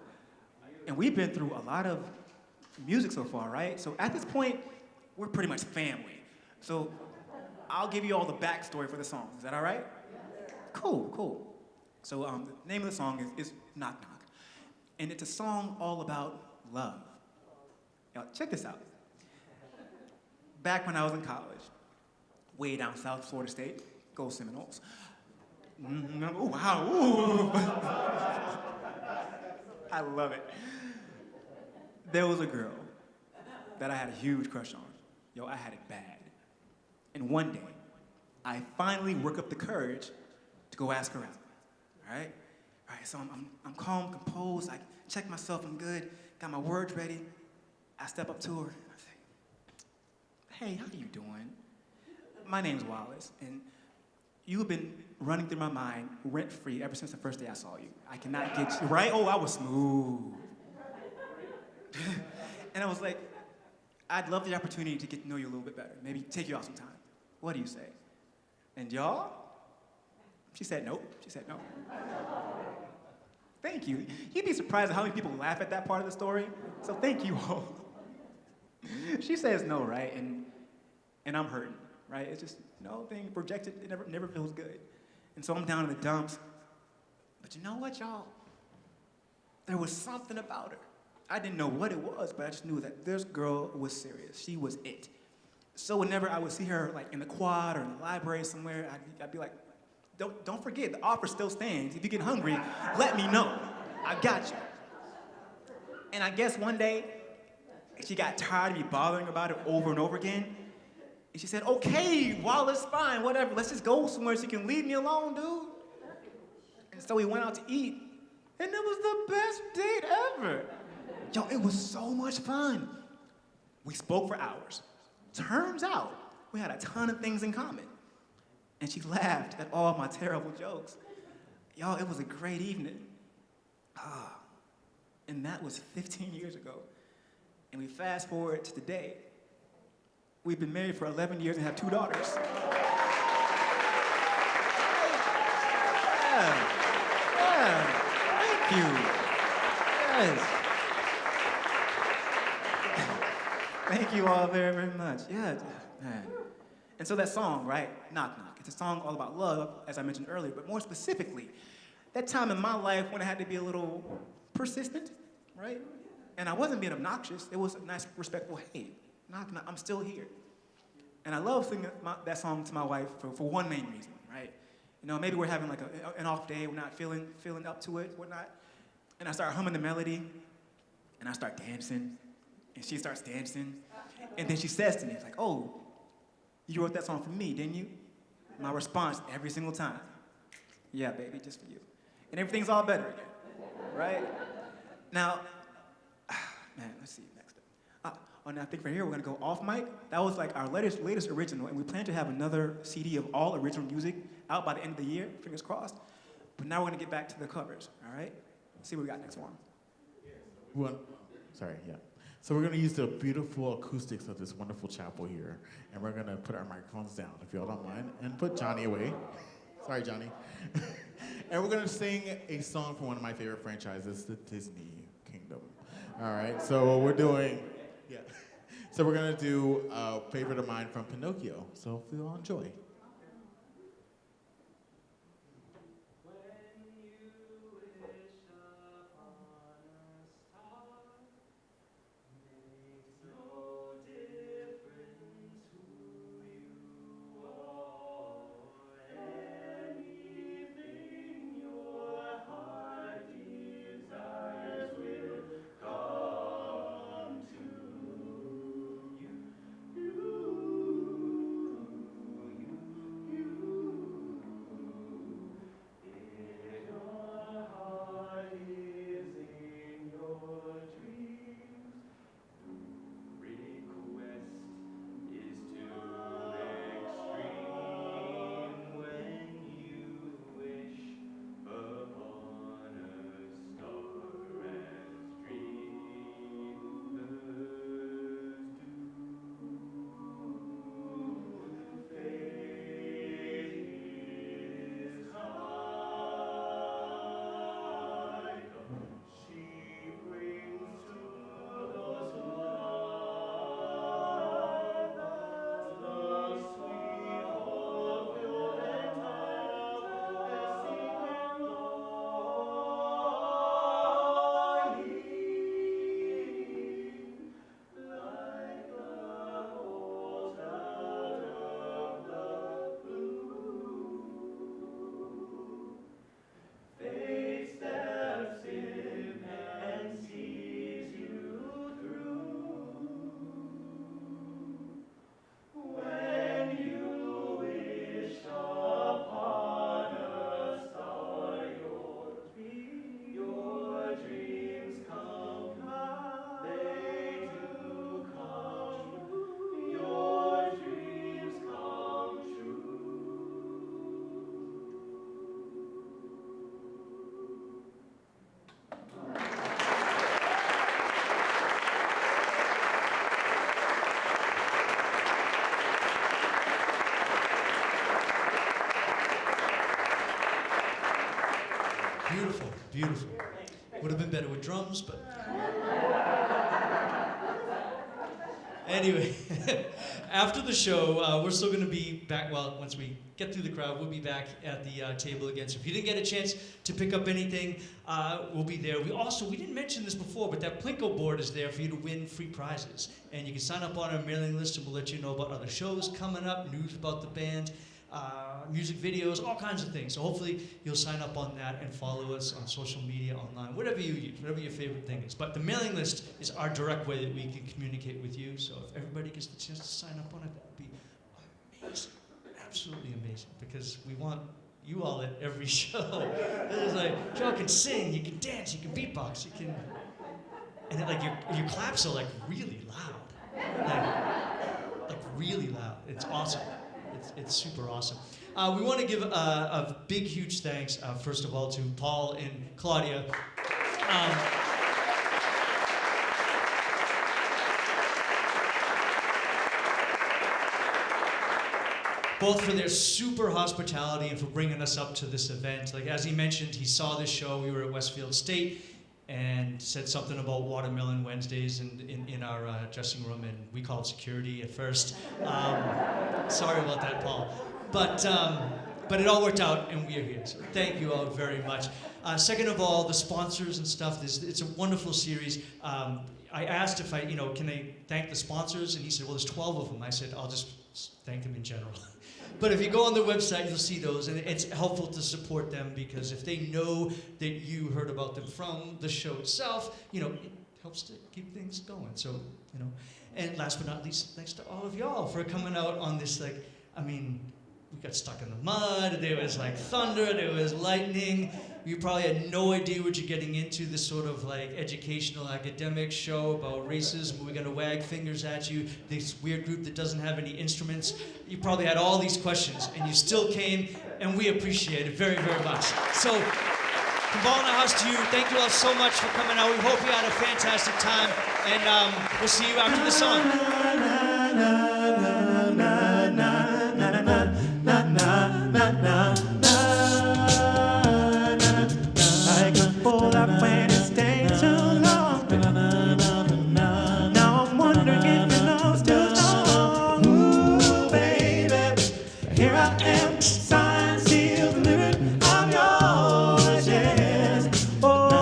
Speaker 1: And we've been through a lot of music so far, right? So at this point, we're pretty much family. So I'll give you all the backstory for the song. Is that all right? Cool, cool. So the name of the song is Knock Knock. And it's a song all about love. Now, check this out. Back when I was in college, way down south, Florida State, go Seminoles. Oh, wow, ooh. I love it. There was a girl that I had a huge crush on. Yo, I had it bad. And one day, I finally work up the courage to go ask her out. All right? All right, so I'm calm, composed. I check myself, I'm good. Got my words ready. I step up to her. I say, hey, how you doing? My name's Wallace, and you have been running through my mind rent-free ever since the first day I saw you. I cannot get you, right? Oh, I was smooth. And I was like, I'd love the opportunity to get to know you a little bit better. Maybe take you out sometime. What do you say? And y'all? She said nope. She said no. Thank you. You'd be surprised at how many people laugh at that part of the story. So thank you all. She says no, right? And I'm hurting, right? It's just, being rejected, it never feels good. And so I'm down in the dumps. But you know what, y'all? There was something about her. I didn't know what it was, but I just knew that this girl was serious. She was it. So whenever I would see her like in the quad or in the library somewhere, I'd be like, don't forget, the offer still stands. If you get hungry, let me know. I got you. And I guess one day, she got tired of me bothering about it over and over again. And she said, okay, Wallace, fine, whatever. Let's just go somewhere so you can leave me alone, dude. And so we went out to eat. And it was the best date ever. Yo, it was so much fun. We spoke for hours. Turns out, we had a ton of things in common. And she laughed at all my terrible jokes. Yo, it was a great evening. And that was 15 years ago. And we fast forward to today. We've been married for 11 years and have 2 daughters. Yeah. Thank you. Yes. Thank you all very, very much. Yeah, man. And so that song, right? Knock Knock. It's a song all about love, as I mentioned earlier, but more specifically, that time in my life when I had to be a little persistent, right? And I wasn't being obnoxious. It was a nice, respectful, hey, knock, knock, I'm still here. And I love singing that song to my wife for one main reason, right? You know, maybe we're having like an off day, we're not feeling up to it, whatnot. And I start humming the melody, and I start dancing, and she starts dancing. And then she says to me, it's like, oh, you wrote that song for me, didn't you? My response every single time, yeah, baby, just for you. And everything's all better again, right? Now, man, let's see, next up. Now I think for here, we're gonna go off mic. That was like our latest original, and we plan to have another CD of all original music out by the end of the year, fingers crossed. But now we're gonna get back to the covers, all right? Let's see what we got next one.
Speaker 4: Sorry, yeah. So we're gonna use the beautiful acoustics of this wonderful chapel here, and we're gonna put our microphones down, if y'all don't mind, and put Johnny away. Sorry, Johnny. And we're gonna sing a song from one of my favorite franchises, the Disney Kingdom. All right, so we're doing, yeah. So we're gonna do a favorite of mine from Pinocchio, so hopefully you'll enjoy.
Speaker 5: Beautiful, beautiful. Would have been better with drums, but. Anyway, after the show, we're still going to be back. Well, once we get through the crowd, we'll be back at the table again. So if you didn't get a chance to pick up anything, we'll be there. We didn't mention this before, but that Plinko board is there for you to win free prizes. And you can sign up on our mailing list, and we'll let you know about other shows coming up, news about the band. music videos, all kinds of things. So hopefully you'll sign up on that and follow us on social media, online, whatever you use, whatever your favorite thing is. But the mailing list is our direct way that we can communicate with you. So if everybody gets the chance to sign up on it, that would be amazing, absolutely amazing, because we want you all at every show. It's like, Joe can sing, you can dance, you can beatbox, you can, and then, like your claps are like really loud, like really loud. It's awesome. It's super awesome. We want to give a big, huge thanks, first of all, to Paul and Claudia. Both for their super hospitality and for bringing us up to this event. Like, as he mentioned, he saw this show. We were at Westfield State and said something about Watermelon Wednesdays in our dressing room, and we called security at first. Sorry about that, Paul. But it all worked out, and we are here. So thank you all very much. Second of all, the sponsors and stuff. It's a wonderful series. I asked if can I thank the sponsors, and he said, well, there's 12 of them. I said, I'll just thank them in general. But if you go on their website, you'll see those, and it's helpful to support them, because if they know that you heard about them from the show itself, it helps to keep things going. So, and last but not least, thanks to all of y'all for coming out on this, we got stuck in the mud, there was thunder, there was lightning. You probably had no idea what you're getting into, this sort of educational academic show about racism. We're gonna wag fingers at you, this weird group that doesn't have any instruments. You probably had all these questions, and you still came, and we appreciate it very, very much. So, from Ball in the House to you, thank you all so much for coming out. We hope you had a fantastic time, and we'll see you after the song.
Speaker 7: I could pull up when it stays too long. Now I'm wondering if it love's too strong. Ooh, baby, here I am, signed, sealed, delivered. I'm yours, yes. Oh,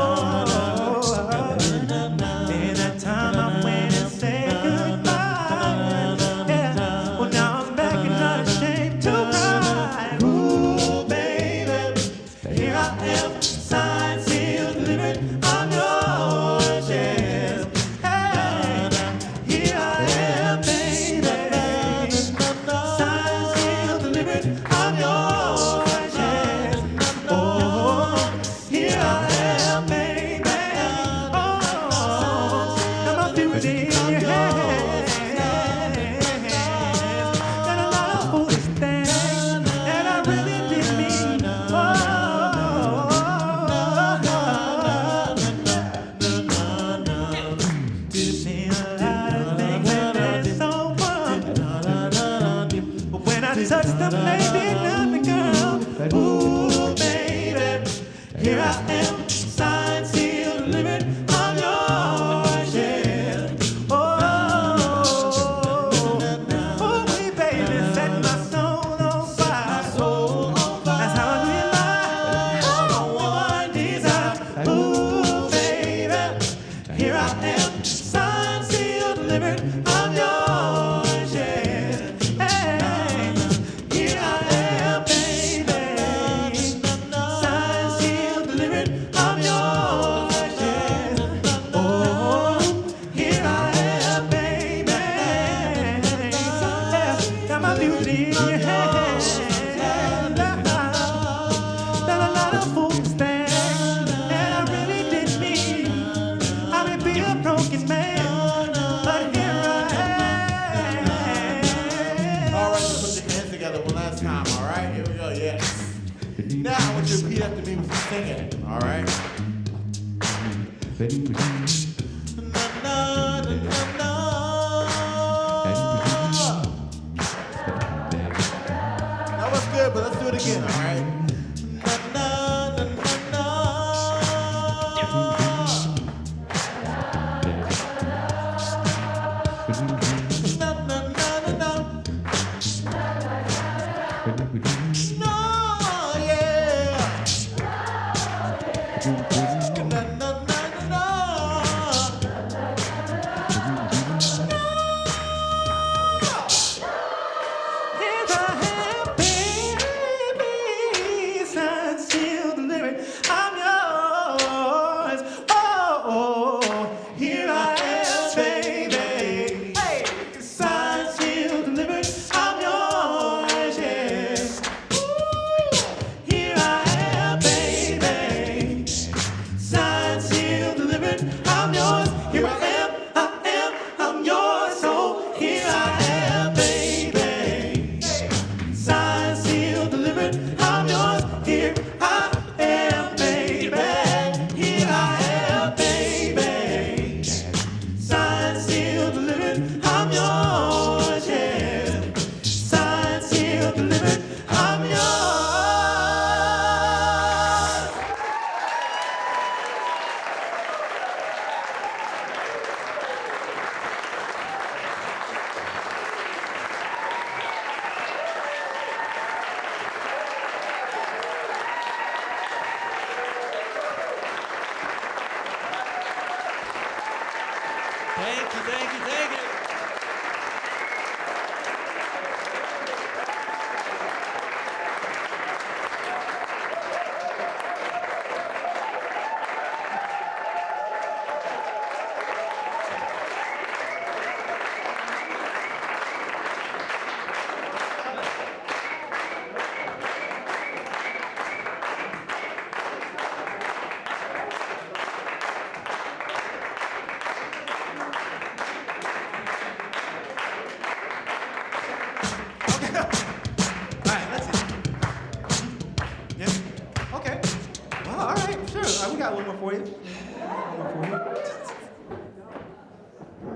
Speaker 7: in that time I went and said goodbye. Yeah, well now I'm back and not ashamed to cry. Ooh, baby, here I am, signed, sealed, delivered. I'm yours, yes. Hey, here I am, baby, signed, sealed, delivered. I'm yours, yes. Oh, here I am, baby. Oh, now my beauty in your hands. Got a lot of foolish things that I really didn't mean. Did see a lot of things that they're so fun. But when I touch them, they did nothing, girl. Ooh, baby, here I am, signed, sealed, delivered. I'm yours, yeah. Oh, we baby, set my soul on fire. That's how I live my desire. Ooh, baby, here I am, signed, sealed, delivered. I'm yours, yeah. Hey, here I am, baby, signed, sealed, delivered. I'm yours, yeah. Oh, here I am, baby. Yeah, got my beauty in your hands. Done a lot of foolish things that I really didn't mean. I may be a broken man, but here I am.
Speaker 4: All right, just put your hands together one last time, all right? Here we go, yes. Now I want you to repeat after me with some singing, all right? Na, na, na, na, na. That was good, but let's do it again, all right? Na, na, na, na, na. Na, na, na, na, na. No, yeah. Na, na, na, na, na.
Speaker 7: Here I am, baby.
Speaker 5: Thank you, thank you.
Speaker 1: All right, let's see. Yes. Okay. Well, all right, sure. We got one more for you. One more for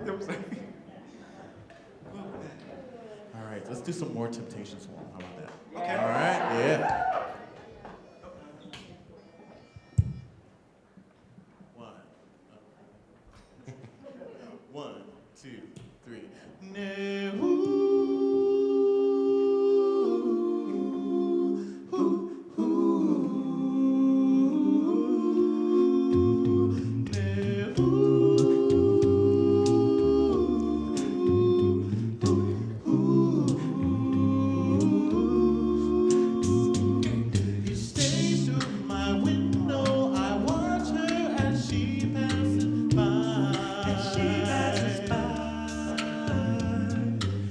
Speaker 1: you. Oops.
Speaker 4: All right, let's do some more Temptations Song. How about that?
Speaker 1: Okay.
Speaker 4: All right, yeah. One, two, three. You stay through my window. I watch her as she passes by.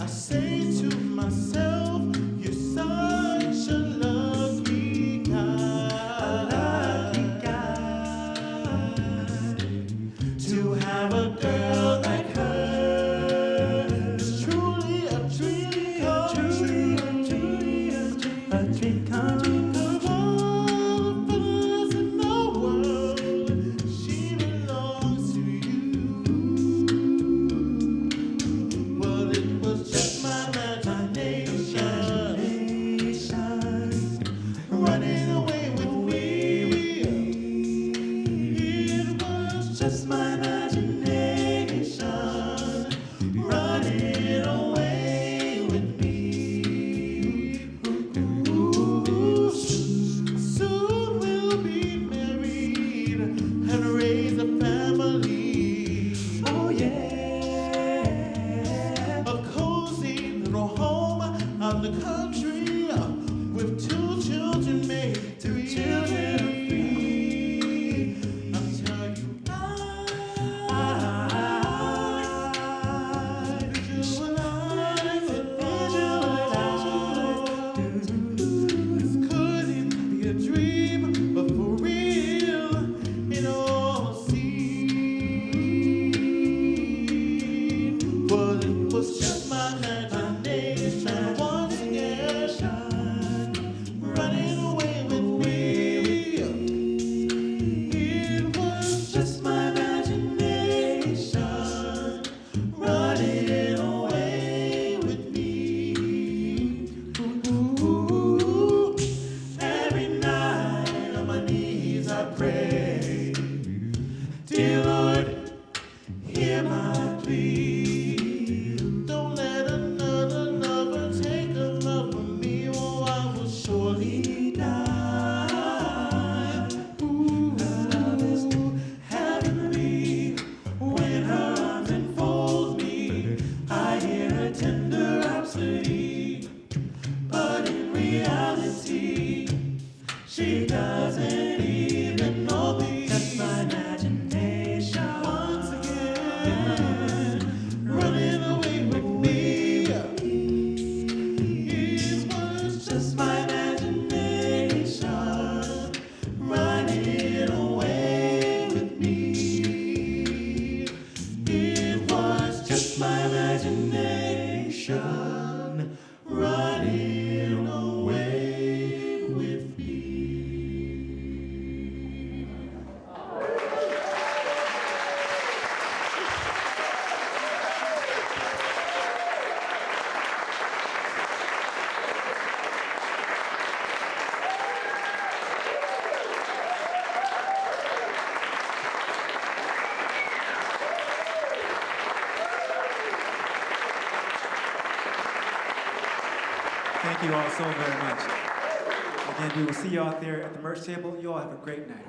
Speaker 4: I say to myself, you're such a lucky guy. To have a girl like her is truly a dream come true. Of all the fellas in the world, she belongs to you. Well, it was just my imagination running away with me. It was just my imagination running away with me. Soon we'll be married and raise a family. Oh yeah, a cozy little home out in the country with 2 children, maybe 3. I'll tell you, I visualize it. This couldn't be a dream, but for real, it all seemed. Well, it was just my imagination once again, running away with me. It was just my imagination running away with me. Ooh, every night on my knees I pray, dear Lord, hear my plea. Don't let another lover take a love from me, or I will surely die. Ooh, love is heavenly when her arms enfold me. I hear a tender rhapsody, but in reality, she doesn't even know me. That's my imagination once again, running away with me. It was just my imagination running away with me. It was just my imagination running away with me.
Speaker 1: Thank you all so very much. Again, we will see you out there at the merch table. You all have a great night.